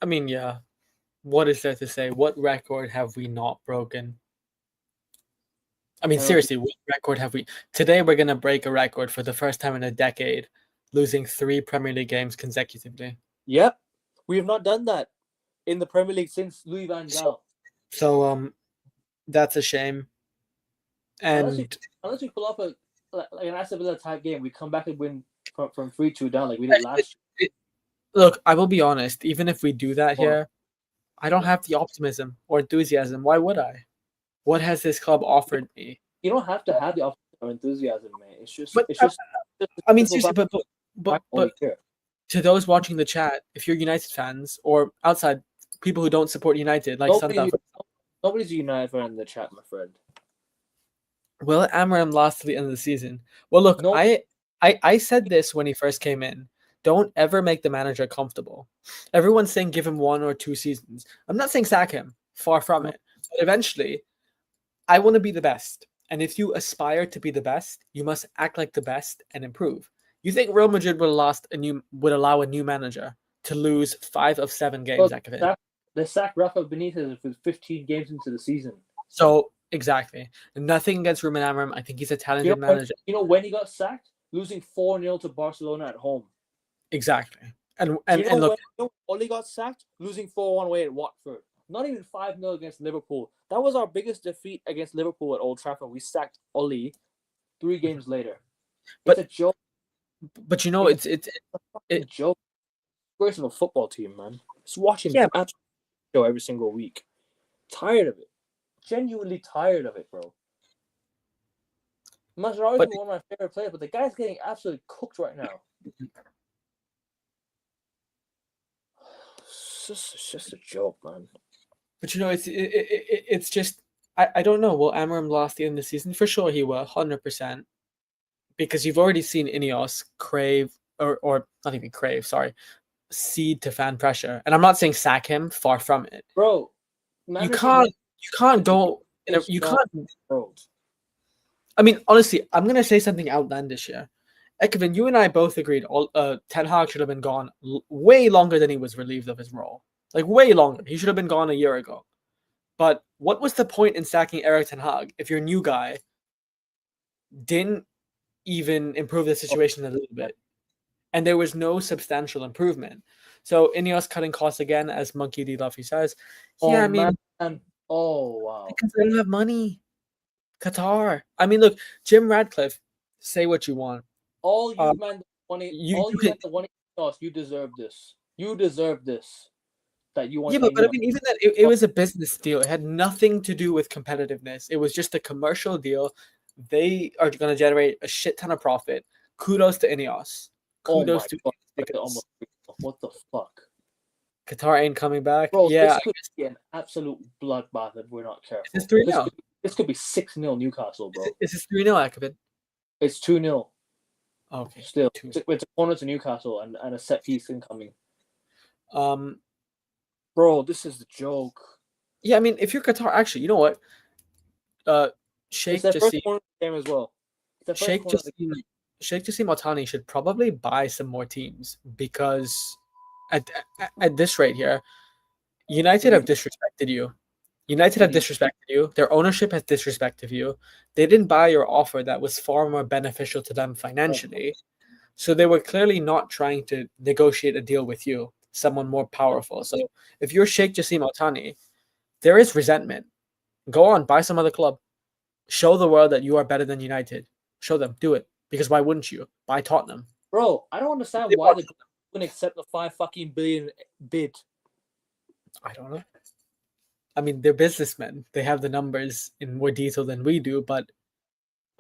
I mean, yeah. What is there to say? What record have we not broken? I mean, seriously, what record have we? Today, we're going to break a record for the first time in a decade, losing 3 Premier League games consecutively. Yep. We have not done that in the Premier League since Louis van Gaal. So, that's a shame. And unless we pull off an Aston Villa type game, we come back and win from 3-2 down like we did last year. Look, I will be honest. Even if we do that here, I don't have the optimism or enthusiasm. Why would I? What has this club offered me? You don't have to have the optimism or enthusiasm, man. It's just. I mean, seriously, but to those watching the chat, if you're United fans or outside people who don't support United, like nobody's a United fan in the chat, my friend. Will Amorim last to the end of the season? Well, look, no. I said this when he first came in. Don't ever make the manager comfortable. Everyone's saying give him 1 or 2 seasons. I'm not saying sack him. Far from it. But eventually, I want to be the best. And if you aspire to be the best, you must act like the best and improve. You think Real Madrid would allow a new manager to lose 5 of 7 games? They sacked Rafa Benitez with 15 games into the season. So, exactly. Nothing against Ruben Amorim. I think he's a talented manager. You know when he got sacked? Losing 4-0 to Barcelona at home. Exactly. And look, Oli got sacked, losing 4-1 away at Watford. Not even 5-0 against Liverpool. That was our biggest defeat against Liverpool at Old Trafford. We sacked Oli 3 games later. It's a joke. But you know, it's a joke. Worse of a football team, man. Just watching show every single week. Tired of it. Genuinely tired of it, bro. Mascherano is one of my favorite players, but the guy's getting absolutely cooked right now. It's just a joke, man. But you know, it's just I don't know. Will Amorim last the end of the season? For sure, he will, 100%. Because you've already seen Ineos crave or not even crave, sorry, cede to fan pressure. And I'm not saying sack him. Far from it, bro. You can't go. You can't. I mean, honestly, I'm gonna say something outlandish here. Ekvin, you and I both agreed Ten Hag should have been gone way longer than he was relieved of his role. Like, way longer. He should have been gone a year ago. But what was the point in sacking Erik Ten Hag if your new guy didn't even improve the situation a little bit? and there was no substantial improvement. So Ineos cutting costs again, as Monkey D. Luffy says. Yeah, I mean, man. Oh wow. because they don't have money. Qatar. I mean, look, Jim Radcliffe. Say what you want. All you Uh, man want it. you All you can, man that want it. You deserve this. You deserve this. That you want. yeah, but I mean, even that it was a business deal. It had nothing to do with competitiveness. It was just a commercial deal. They are going to generate a shit ton of profit. Kudos to Ineos. Oh Kudos my to god. Ineos because Almost. What the fuck, Qatar ain't coming back. bro? Yeah, This could be an absolute bloodbath if we're not careful. it's 3-0. This could be 6-0 Newcastle, bro. Is this 3-0, Akabin? It's 2-0. Okay. Still, 2-0. it's a corner to Newcastle and a set piece incoming. Um, Bro, this is the joke. yeah, I mean, if you're Qatar, actually, you know what? Sheikh It's their first Jassim, corner game as well. It's their first Sheikh corner. Jassim, Sheikh Jassim Al-Thani should probably buy some more teams because at this rate here, United have disrespected you. United have disrespected you. Their ownership has disrespected you. They didn't buy your offer that was far more beneficial to them financially. So they were clearly not trying to negotiate a deal with you, someone more powerful. So if you're Sheikh Jassim Al-Thani, there is resentment. Go on, buy some other club. Show the world that you are better than United. Show them. Do it. Because why wouldn't you? Buy Tottenham. Bro, I don't understand why they wouldn't accept the 5 fucking billion bid. I don't know. I mean, they're businessmen. They have the numbers in more detail than we do, but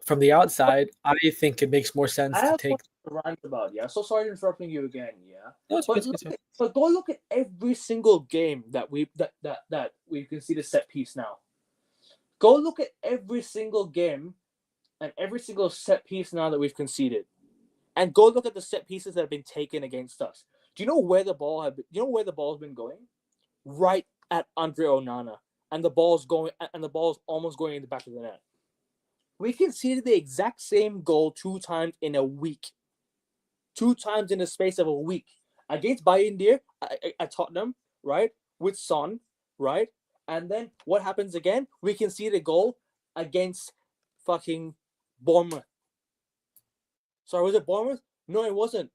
from the outside, I think it makes more sense I to have take. to rant about, yeah. So sorry for interrupting you again, yeah. No, it's But, good, it's good. but go look at every single game that we can see the set piece now. Go look at every single game and every single set piece now that we've conceded, and go look at the set pieces that have been taken against us. Do you know where the ball have? Do you know where the ball's been going? Right at Andre Onana, and the ball's almost going in the back of the net. We conceded the exact same goal 2 times in a week. 2 times in the space of a week against Bayern at Tottenham, right? With Son, right? And then what happens again? We concede a goal against fucking Bournemouth. Sorry, was it Bournemouth? No, it wasn't.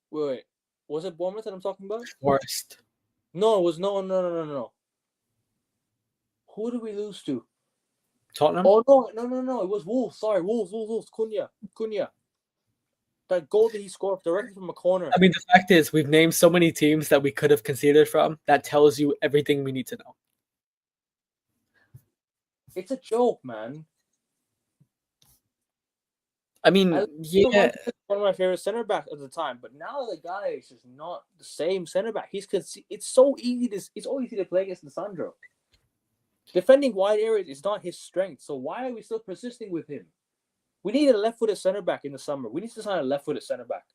Wait. Was it Bournemouth that I'm talking about? Worst. No, it was no. Who did we lose to? Tottenham? Oh, no. It was Wolves. Sorry, Wolves. Cunha. That goal that he scored directly from a corner. I mean, the fact is, we've named so many teams that we could have conceded from. That tells you everything we need to know. It's a joke, man. I mean, yeah. One of my favorite center backs at the time, but now the guy is just not the same center back. It's so easy to play against Lissandro. Defending wide areas is not his strength, so why are we still persisting with him? We need a left-footed center back in the summer. We need to sign a left-footed center back.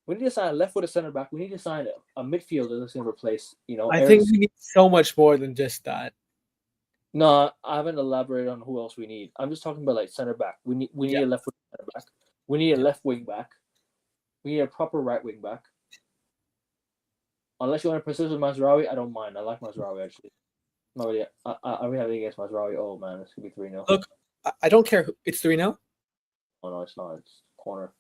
We need to sign a left-footed center back. We need to sign a midfielder that's going to replace, I think we need so much more than just that. No, I haven't elaborated on who else we need. I'm just talking about like center back. We need a left-footed center back. We need a left wing back. We need a proper right wing back. Unless you want to persist with Mazraoui, I don't mind. I like Mazraoui actually. Not really. I really have anything against Mazraoui. Oh man, this could be 3-0. Look, I don't care. It's 3-0. Oh no, it's not. It's corner.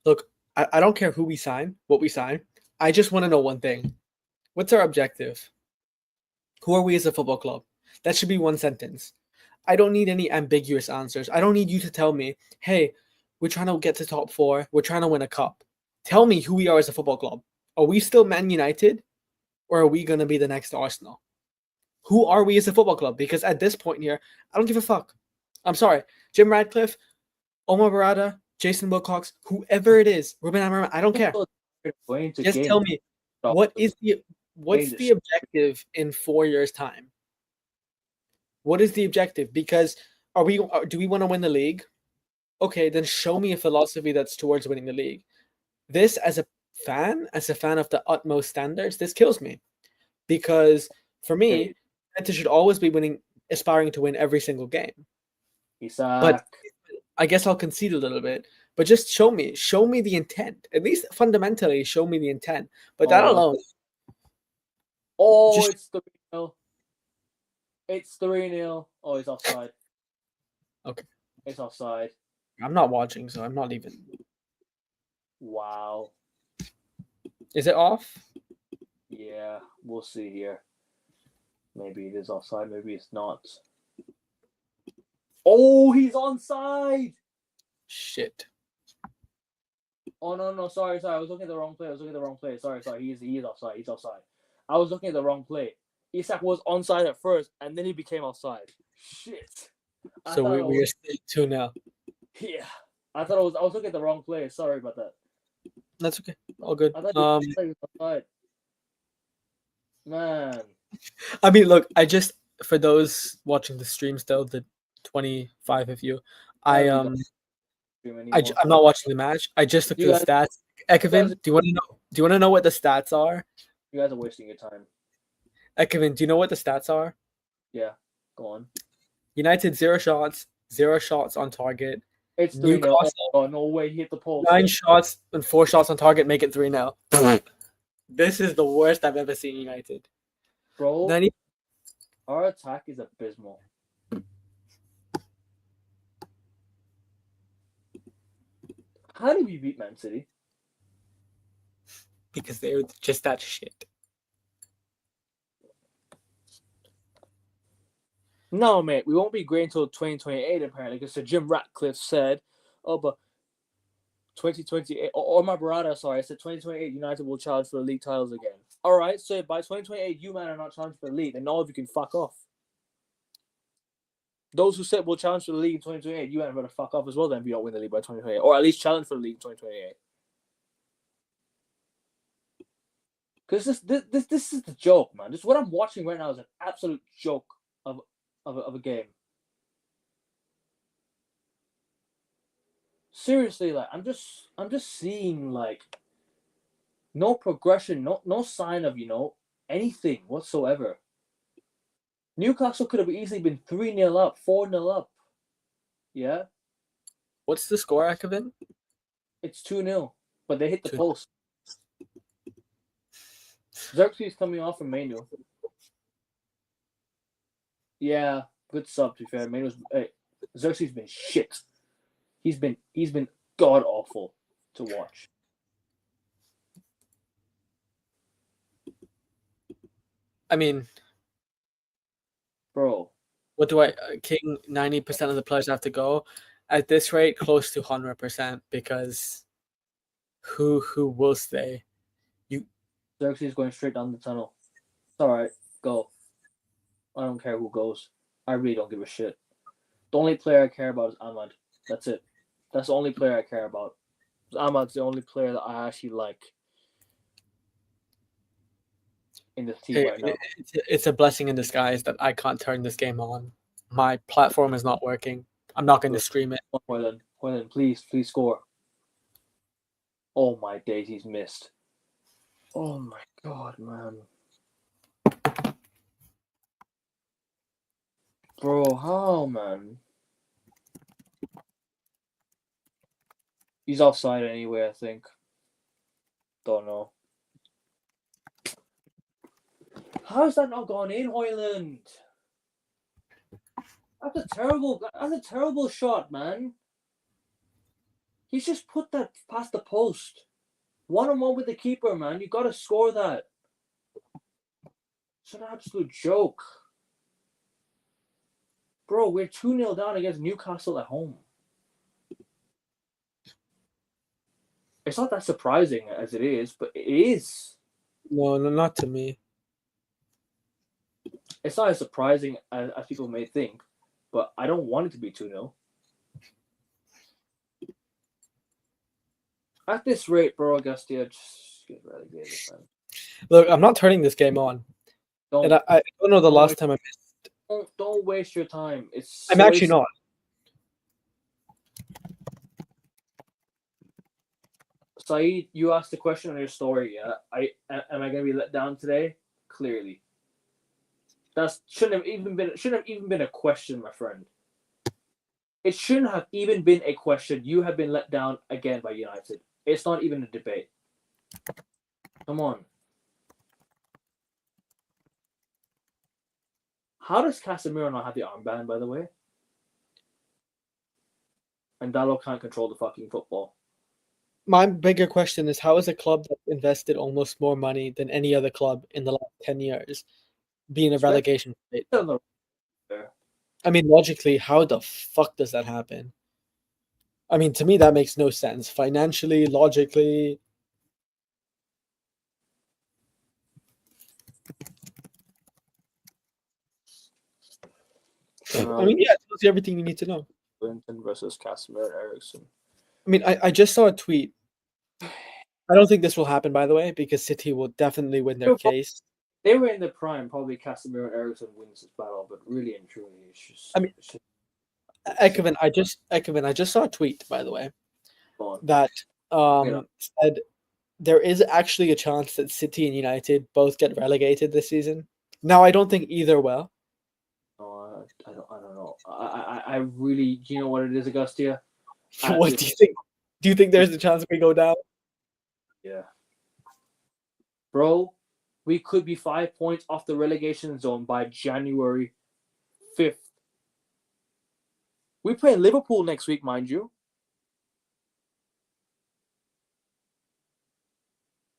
Look, I don't care who we sign, what we sign. I just want to know one thing. What's our objective? Who are we as a football club? That should be one sentence. I don't need any ambiguous answers. I don't need you to tell me, hey, we're trying to get to top 4. We're trying to win a cup. Tell me who we are as a football club. Are we still Man United? Or are we going to be the next Arsenal? Who are we as a football club? Because at this point here, I don't give a fuck. I'm sorry. Jim Radcliffe, Omar Barada, Jason Wilcox, whoever it is, Ruben Amorim, I don't care. Just tell me, what's the objective in 4 years' time? What is the objective? Because do we want to win the league? Okay, then show me a philosophy that's towards winning the league. This, as a fan of the utmost standards, this kills me. Because for me, United should always be aspiring to win every single game. But I guess I'll concede a little bit. But just show me the intent. At least fundamentally, show me the intent. But that alone. It's 3-0. It's 3-0. Oh, he's offside. Okay. It's offside. I'm not watching, so I'm not even. Wow. Is it off? Yeah, we'll see here. Maybe it is offside. Maybe it's not. Oh, he's onside. Shit. Oh no, sorry. I was looking at the wrong play. Sorry. He is offside. He's offside. I was looking at the wrong play. Isak was onside at first, and then he became offside. Shit. So we are still 2-0. Yeah. I was looking at the wrong play. Sorry about that. That's okay. All good. I thought he was offside. Man. I mean, look, for those watching the stream still, the 25 of you, I'm not watching the match. I just looked at the stats. Ekevin, do you want to know what the stats are? You guys are wasting your time. Ekevin, do you know what the stats are? Yeah, go on. United 0 shots on target. It's 3-0. Oh no way, he hit the post. 9 shots and 4 shots on target make it 3-0. This is the worst I've ever seen United. Bro, our attack is abysmal. How did we beat Man City? Because they're just that shit. No, mate, we won't be great until 2028, apparently, because Sir Jim Ratcliffe said, but 2028, or my brother, sorry, I said 2028, United will challenge for the league titles again. All right, so by 2028, you man are not challenging for the league, and all of you can fuck off. Those who said we'll challenge for the league in 2028, you man better fuck off as well then if you don't win the league by 2028, or at least challenge for the league in 2028. Because this is the joke, man. This what I'm watching right now is an absolute joke of a game. Seriously, like I'm just seeing like no progression, no sign of anything whatsoever. Newcastle could have easily been 3-0 up, 4-0 up. Yeah. What's the score, Ekevin? It's 2-0, but they hit the post. Xerxes coming off from Manu. Yeah, good sub to be fair. Xerxes been shit. He's been god awful to watch. I mean, bro, what do King 90% of the players have to go at this rate, close to 100%, because who will stay? Xerxes going straight down the tunnel. It's all right, go. I don't care who goes. I really don't give a shit. The only player I care about is Ahmad. That's it. That's the only player I care about. Ahmad's the only player that I actually like in the team right now. It's a blessing in disguise that I can't turn this game on. My platform is not working. I'm not going to stream it. Hoyland, please score. Oh my days, he's missed. Oh my god, man. Bro, how, man? He's offside anyway, I think. Don't know. How's that not gone in, Hoyland? That's a terrible shot, man. He's just put that past the post. 1-on-1 with the keeper, man. You gotta score that. It's an absolute joke. Bro, we're 2-0 down against Newcastle at home. It's not that surprising as it is, but it is. No, not to me. It's not as surprising as people may think, but I don't want it to be 2-0. At this rate, bro, Augustia, just get relegated, man. Look, I'm not turning this game on. And I don't know the last time I missed. Don't waste your time. I'm actually not. Saeed, you asked the question on your story. Yeah, am I gonna be let down today? Clearly, that shouldn't have even been a question, my friend. It shouldn't have even been a question. You have been let down again by United. It's not even a debate. Come on. How does Casemiro not have the armband, by the way? And Dalot can't control the fucking football. My bigger question is, how is a club that invested almost more money than any other club in the last 10 years be in a It's very relegation state? similar. I mean, logically, how the fuck does that happen? I mean, to me, that makes no sense. Financially, logically. I mean, yeah, it tells you everything you need to know. Clinton versus Casimir and Eriksson. I mean, I just saw a tweet. I don't think this will happen, by the way, because City will definitely win their case. They were in the prime. Probably Casimir and Eriksson wins this battle, but really and truly, it's just. I mean, Ekevin, I just saw a tweet, by the way, that said there is actually a chance that City and United both get relegated this season. Now, I don't think either will. I don't know. I really, you know what it is, Augustia? What do you think? Do you think there's a chance we go down? Yeah. Bro, we could be 5 points off the relegation zone by January 5th. We play Liverpool next week, mind you.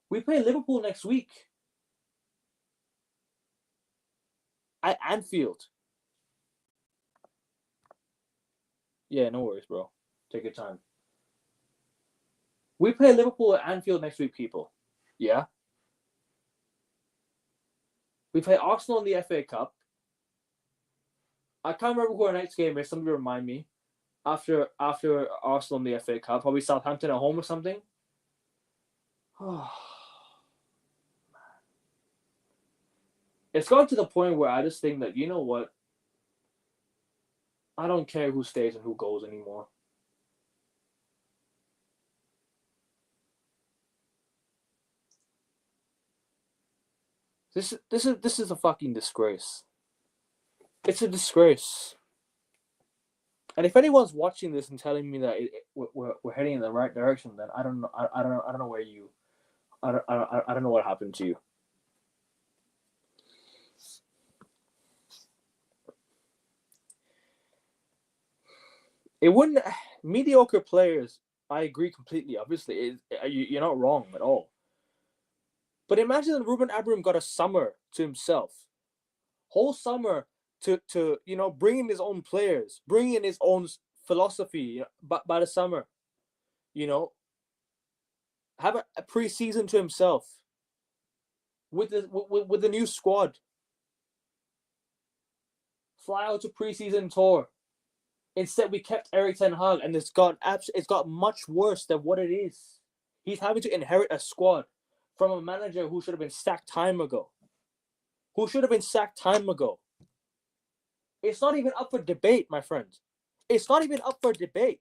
We play Liverpool next week. At Anfield. Yeah, no worries, bro. Take your time. We play Liverpool at Anfield next week, people. Yeah? We play Arsenal in the FA Cup. I can't remember who our next game is. Somebody remind me. After Arsenal in the FA Cup, probably Southampton at home or something. It's gone to the point where I just think that, you know what? I don't care who stays and who goes anymore. This is a fucking disgrace. It's a disgrace. And if anyone's watching this and telling me that we're heading in the right direction, then I don't know. I don't know where you. I don't know what happened to you. It wouldn't. Mediocre players. I agree completely. Obviously, you're not wrong at all. But imagine that Ruben Amorim got a summer to himself, whole summer to bring in his own players, bring in his own philosophy. By the summer, have a preseason to himself with the new squad. Fly out to preseason tour. Instead, we kept Erik ten Hag, and it's got much worse than what it is. He's having to inherit a squad from a manager who should have been sacked time ago. It's not even up for debate, my friend. It's not even up for debate.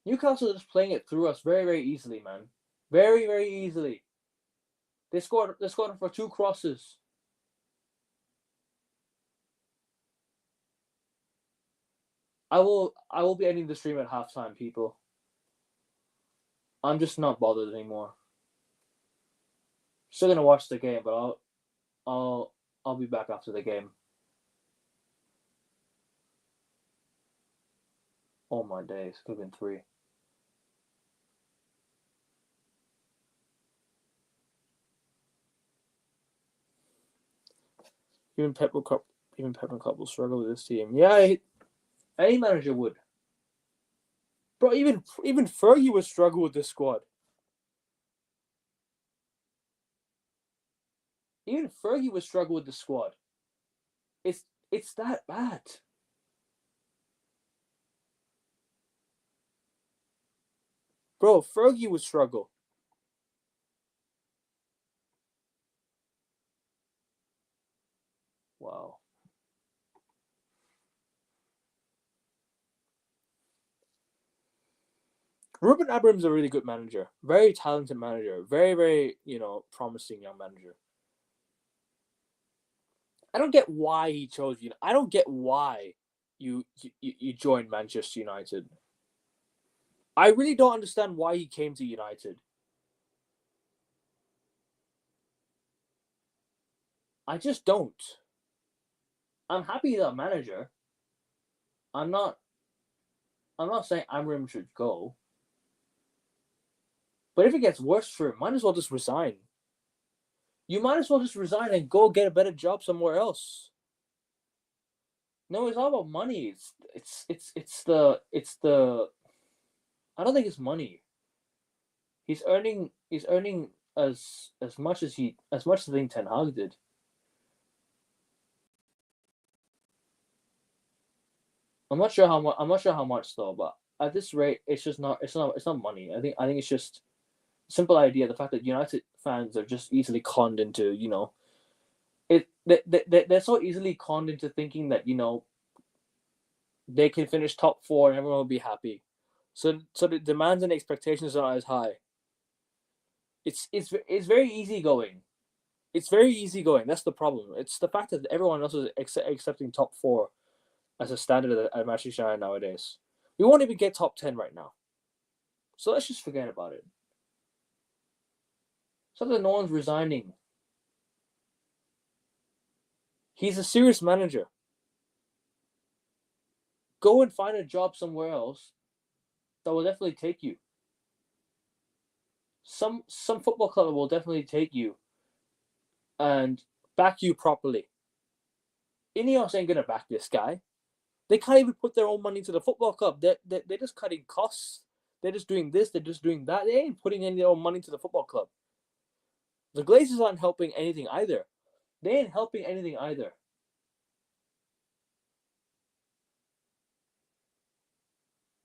Newcastle is just playing it through us very, very easily, man. Very, very easily. They scored for 2 crosses. I will be ending the stream at halftime, people. I'm just not bothered anymore. Still gonna watch the game, but I'll be back after the game. Oh my days, could have been 3. Even Pep will struggle with this team. Yeah, any manager would. Bro, even Fergie would struggle with this squad. Even Fergie would struggle with the squad. It's that bad. Bro, Fergie would struggle. Wow. Ruben Amorim's a really good manager. Very talented manager. Very, very, promising young manager. I don't get why he chose you. I don't get why you joined Manchester United. I really don't understand why he came to United. I just don't. I'm happy he's a manager. I'm not saying Amram should go. But if it gets worse for him, might as well just resign. You might as well just resign and go get a better job somewhere else. No, it's all about money. It's the I don't think it's money. He's earning as much as I think Ten Hag did. I'm not sure how much though, but at this rate, it's not money. I think it's just a simple idea. The fact that United fans are just easily conned into they're so easily conned into thinking that they can finish top four and everyone will be happy. So the demands and expectations are not as high. It's very easygoing. It's very easygoing. That's the problem. It's the fact that everyone else is accepting top four as a standard at Manchester United nowadays. We won't even get top 10 right now. So let's just forget about it. So that no one's resigning. He's a serious manager. Go and find a job somewhere else that will definitely take you. Some football club will definitely take you and back you properly. Ineos ain't gonna back this guy. They can't even put their own money into the football club. They're just cutting costs. They're just doing this. They're just doing that. They ain't putting any of their own money into the football club. The Glazers aren't helping anything either. They ain't helping anything either.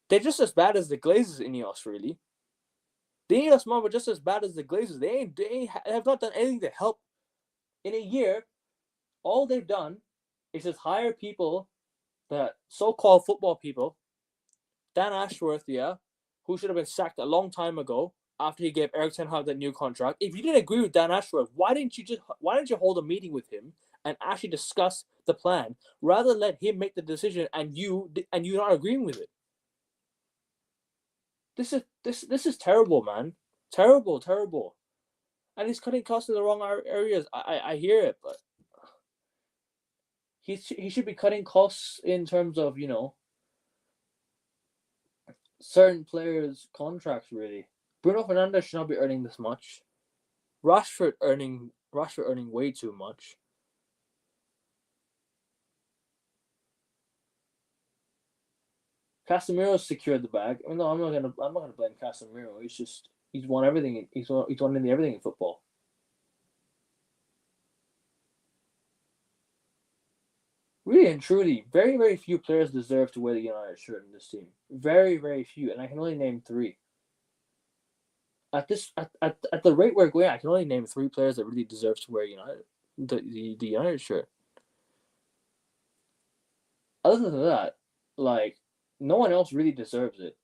They're just as bad as the Glazers in Ineos, really. The Ineos mob are just as bad as the Glazers. They have not done anything to help. In a year, all they've done is just hire people, that so-called football people, Dan Ashworth, who should have been sacked a long time ago after he gave Eric Ten Hag that new contract. If you didn't agree with Dan Ashworth, why didn't you hold a meeting with him and actually discuss the plan rather than let him make the decision and you not agreeing with it? This is terrible, man. Terrible. And he's cutting costs in the wrong areas. I hear it, but he should be cutting costs in terms of certain players' contracts. Really, Bruno Fernandes should not be earning this much. Rashford earning way too much. Casemiro secured the bag. I mean, no, I'm not gonna blame Casemiro. He's won everything. He's won everything in football. Really and truly, very, very few players deserve to wear the United shirt in this team. Very, very few, and I can only name three. At the rate we're going, I can only name three players that really deserve to wear the United shirt. Other than that, like, no one else really deserves it.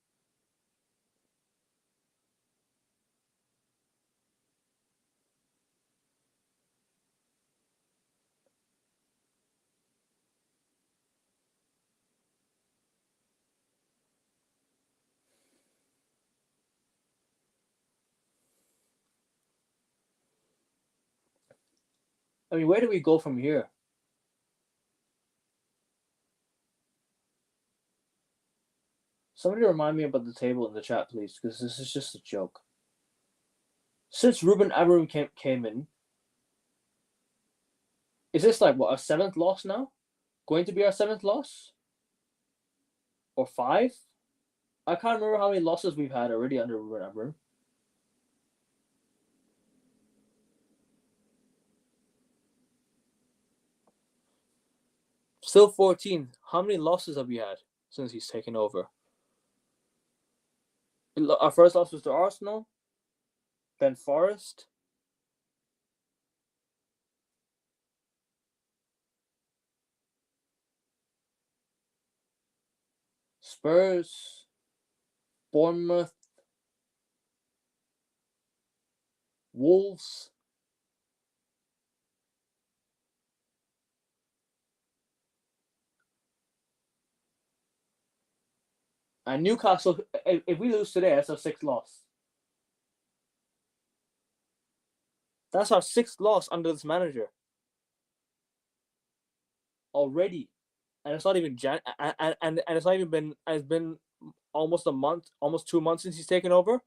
I mean, where do we go from here? Somebody remind me about the table in the chat, please, because this is just a joke. Since Ruben Amorim came in, is this like what, our seventh loss now? Going to be our seventh loss? Or five? I can't remember how many losses we've had already under Ruben Amorim. Still 14. How many losses have we had since he's taken over? Our first loss was to Arsenal, then Forest. Spurs, Bournemouth, Wolves. And Newcastle, if we lose today, that's our 6th loss. That's our 6th loss under this manager already, and it's not even and it's not even been. It's been almost a month, almost 2 months since he's taken over.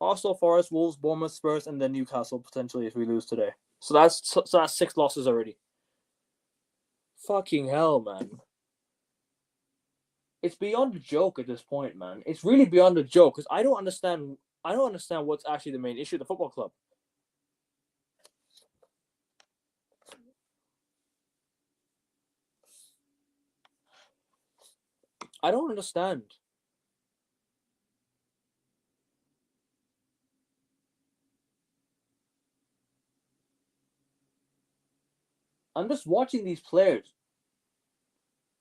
Arsenal, Forest, Wolves, Bournemouth, Spurs, and then Newcastle potentially if we lose today. So that's 6 losses already. Fucking hell, man. It's beyond a joke at this point, man. It's really beyond a joke because I don't understand what's actually the main issue of the football club. I don't understand. I'm just watching these players.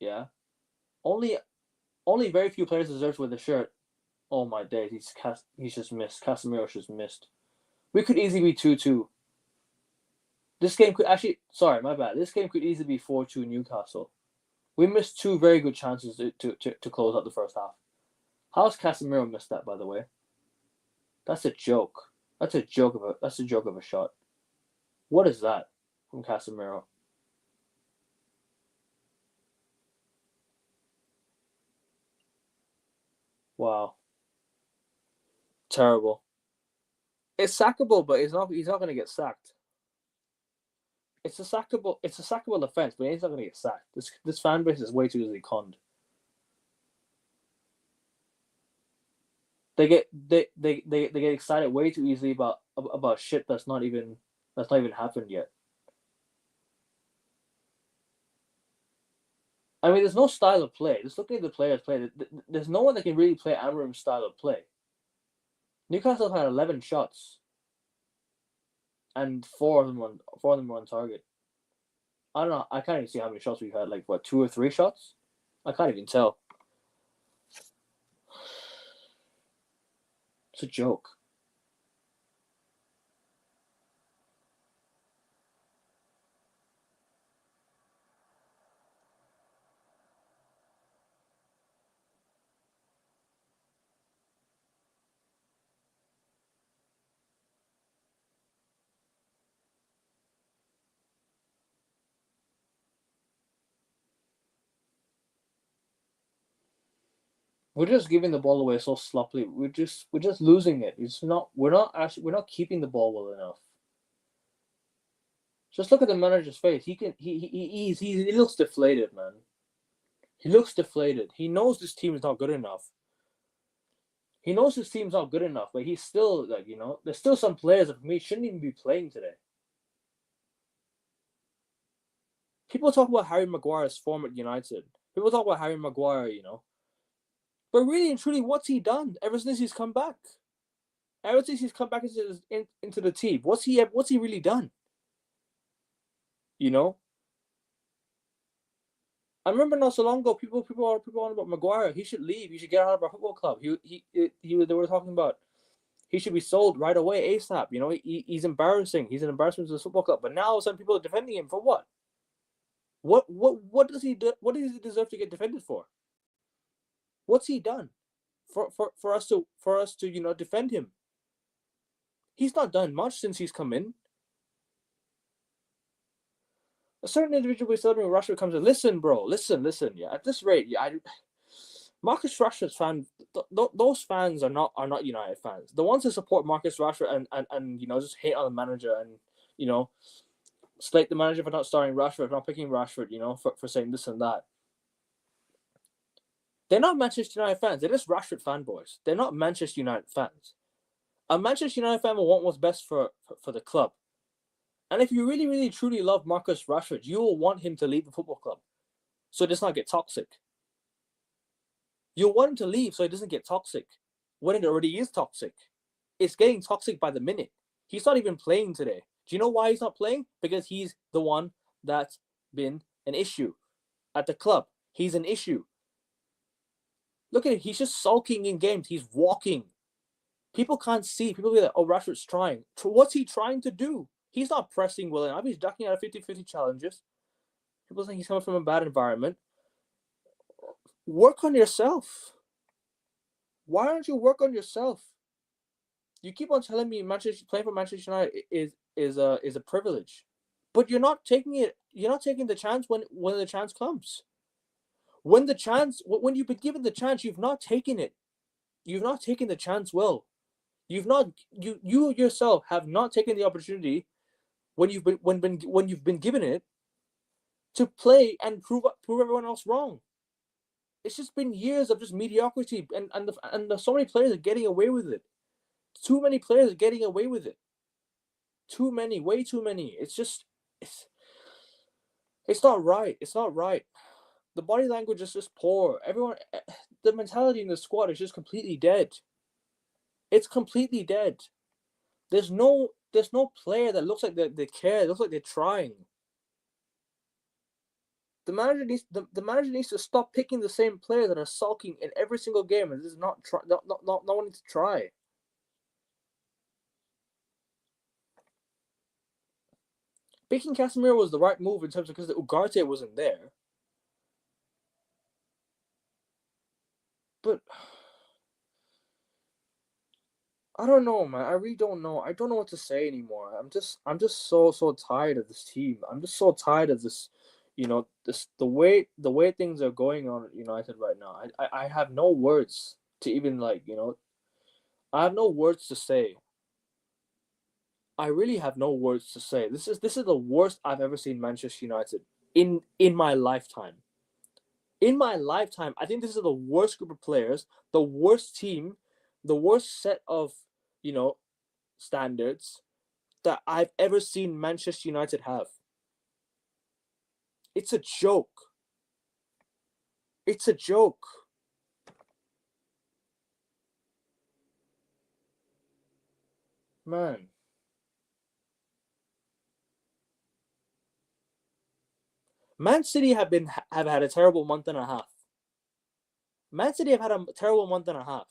Yeah. Only very few players deserve to wear the shirt. Oh my days, he's just missed. Casemiro's just missed. We could easily be 2-2. This game could actually, sorry, my bad. This game could easily be 4-2 Newcastle. We missed 2 very good chances to close out the first half. How's Casemiro missed that, by the way? That's a joke. That's a joke of a shot. What is that from Casemiro? Wow. Terrible. It's sackable, but he's not going to get sacked. It's a sackable offense, but he's not going to get sacked. This fan base is way too easily conned. They get excited way too easily about shit that's not even happened yet. I mean, there's no style of play. Just looking at the players play, there's no one that can really play Amorim's style of play. Newcastle had 11 shots, and 4 of them were on target. I don't know. I can't even see how many shots we've had. Like what, 2 or 3 shots? I can't even tell. It's a joke. We're just giving the ball away so sloppily. We're just losing it. We're not keeping the ball well enough. Just look at the manager's face. He looks deflated, man. He looks deflated. He knows this team is not good enough. But he's still there's still some players that for me shouldn't even be playing today. People talk about Harry Maguire's form at United. People talk about Harry Maguire, But really and truly, what's he done ever since he's come back? Ever since he's come back into the team, what's he really done? I remember not so long ago, people on about Maguire. He should leave. He should get out of our football club. They were talking about he should be sold right away, ASAP. He's embarrassing. He's an embarrassment to the football club. But now some people are defending him for what? What does he do? What does he deserve to get defended for? What's he done for us to defend him? He's not done much since he's come in. A certain individual we celebrating Rashford comes in. Listen, bro. Listen. Yeah, at this rate, yeah, Marcus Rashford's fan. Those fans are not United fans. The ones who support Marcus Rashford and just hate on the manager and slate the manager for not starting Rashford, for not picking Rashford, for saying this and that. They're not Manchester United fans. They're just Rashford fanboys. They're not Manchester United fans. A Manchester United fan will want what's best for the club. And if you really, really, truly love Marcus Rashford, you will want him to leave the football club so it does not get toxic. You'll want him to leave so it doesn't get toxic when it already is toxic. It's getting toxic by the minute. He's not even playing today. Do you know why he's not playing? Because he's the one that's been an issue at the club. He's an issue. Look at him. He's just sulking in games. He's walking. People can't see. People be like, oh, Rashford's trying. What's he trying to do? He's not pressing well enough. He's ducking out of 50-50 challenges. People think he's coming from a bad environment. Work on yourself. Why don't you work on yourself? You keep on telling me playing for Manchester United is a privilege, but you're not taking it. You're not taking the chance when the chance comes. When you've been given the chance, you've not taken it. You've not taken the chance well. You yourself have not taken the opportunity when you've been given it to play and prove everyone else wrong. It's just been years of just mediocrity, and so many players are getting away with it. Too many players are getting away with it. Too many, way too many. It's not right. It's not right. The body language is just poor. The mentality in the squad is just completely dead. It's completely dead. There's no player that looks like they care. It looks like they're trying. The manager needs to stop picking the same players that are sulking in every single game and this is not wanting to try. Picking Casemiro was the right move in terms of because Ugarte wasn't there. But I don't know, man. I really don't know. I don't know what to say anymore. I'm just so tired of this team. I'm just so tired of this, the way things are going on at United right now. I have no words to even I have no words to say. I really have no words to say. This is the worst I've ever seen Manchester United in my lifetime. In my lifetime, I think this is the worst group of players, the worst team, the worst set of, standards that I've ever seen Manchester United have. It's a joke. It's a joke. Man. Man City have had a terrible month and a half. Man City have had a terrible month and a half.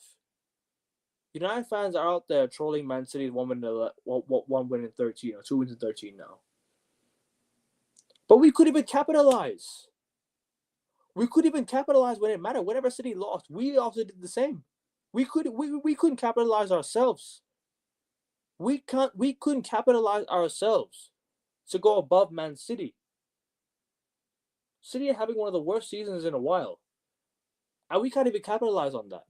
United fans are out there trolling Man City's one win in 13 or 2 wins in 13 now. But we couldn't even capitalize. We couldn't even capitalize when it mattered. Whenever City lost, we also did the same. We couldn't capitalize ourselves. We couldn't capitalize ourselves to go above Man City. City are having one of the worst seasons in a while. And we can't even capitalize on that.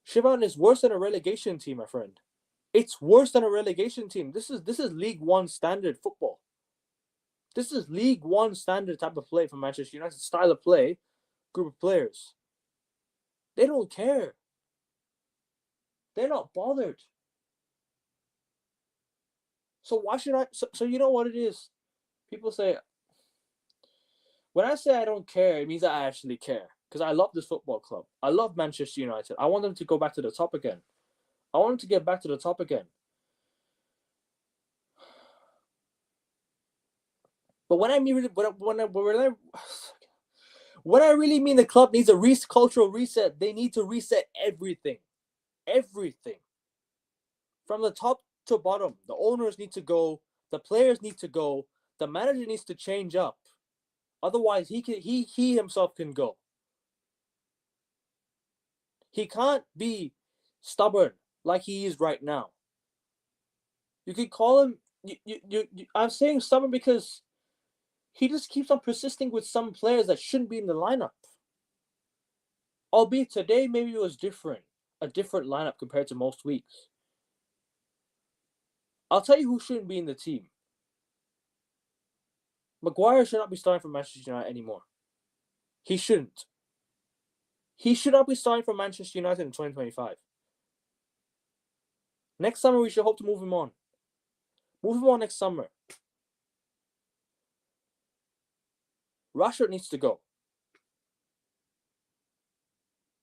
Shivan is worse than a relegation team, my friend. It's worse than a relegation team. This is League One standard football. This is League One standard type of play for Manchester United. Style of play, group of players. They don't care. They're not bothered. So why should I? So you know what it is? People say, when I say I don't care, it means that I actually care. Because I love this football club. I love Manchester United. I want them to go back to the top again. I want them to get back to the top again. But when I really mean the club needs a cultural reset, they need to reset everything. Everything. From the top to bottom. The owners need to go. The players need to go. The manager needs to change up. Otherwise, he himself can go. He can't be stubborn like he is right now. You could call him. I'm saying stubborn because he just keeps on persisting with some players that shouldn't be in the lineup. Albeit today, maybe it was different. A different lineup compared to most weeks. I'll tell you who shouldn't be in the team. Maguire should not be starting for Manchester United anymore. He shouldn't. He should not be starting for Manchester United in 2025. Next summer, we should hope to move him on. Move him on next summer. Rashford needs to go.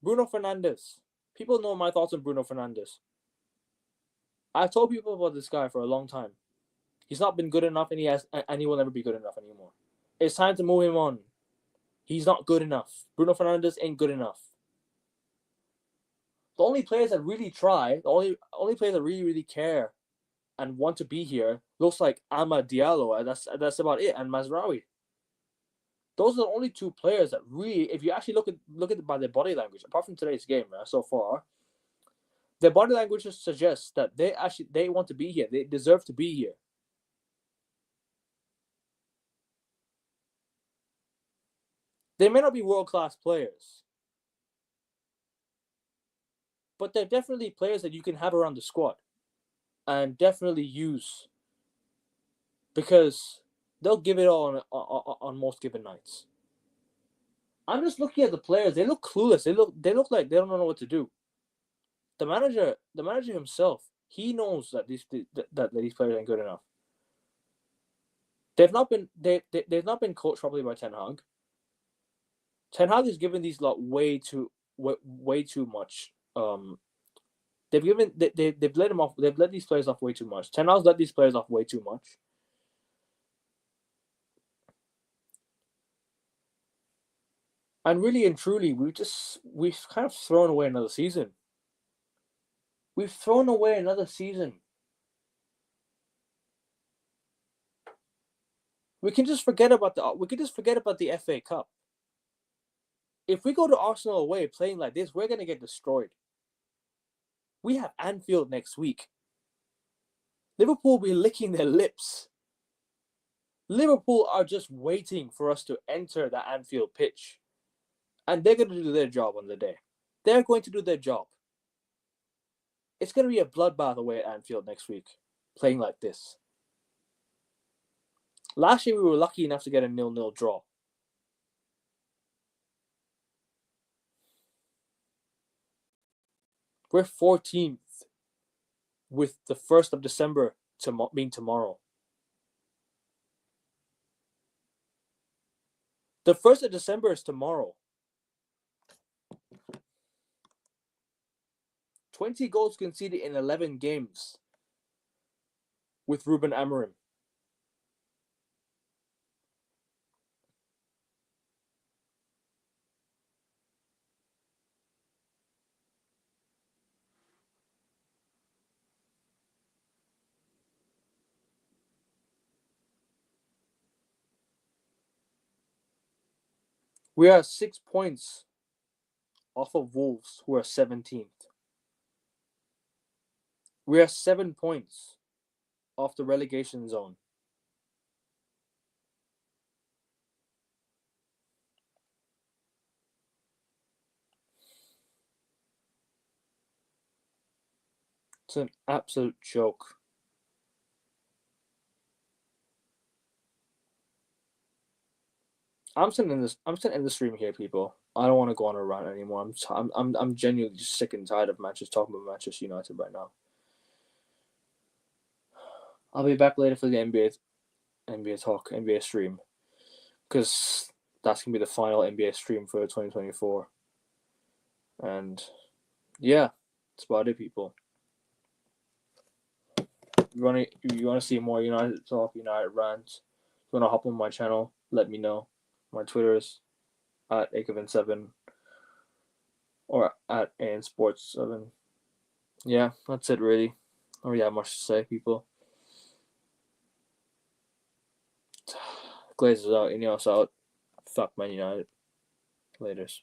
Bruno Fernandes. People know my thoughts on Bruno Fernandes. I've told people about this guy for a long time. He's not been good enough, and he will never be good enough anymore. It's time to move him on. He's not good enough. Bruno Fernandes ain't good enough. The only players that really try, the only players that really care and want to be here looks like Amad Diallo, and that's about it, and Mazraoui. those are the only two players that really, if you actually look at it by their body language, apart from today's game, right, so far, their body language just suggests that they want to be here. They deserve to be here. They may not be world-class players, but they're definitely players that you can have around the squad and definitely use, because they'll give it all on most given nights. I'm just looking at the players. They look clueless. They look like they don't know what to do. The manager himself, he knows that these players ain't good enough. They've not been coached properly by Ten Hag. Ten Hag has given these lot way too much. They've let him off. They've let these players off way too much. Ten Hag's let these players off way too much. And really and truly, we've kind of thrown away another season. We've thrown away another season. We can just forget about the FA Cup. If we go to Arsenal away playing like this, we're gonna get destroyed. We have Anfield next week. Liverpool will be licking their lips. Liverpool are just waiting for us to enter the Anfield pitch. And they're going to do their job on the day. They're going to do their job. It's going to be a bloodbath away at Anfield next week, playing like this. Last year, we were lucky enough to get a 0-0 draw. We're 14th with the 1st of December being tomorrow. The 1st of December is tomorrow. 20 goals conceded in 11 games with Ruben Amorim. We are 6 points off of Wolves, who are 17th. We are 7 points off the relegation zone. It's an absolute joke. I'm sitting in the stream here, people. I don't want to go on a rant anymore. I'm genuinely just sick and tired of talking about Manchester United right now. I'll be back later for the NBA talk, NBA stream, because that's gonna be the final NBA stream for 2024. And yeah, that's about it, people. You want to see more United talk, United rants? If you want to hop on my channel, let me know. My Twitter is at Akoven7 or at ANSports7. Yeah, that's it really. I don't really have much to say, people. Glazers out, Ineos out. Fuck Man United. Laters.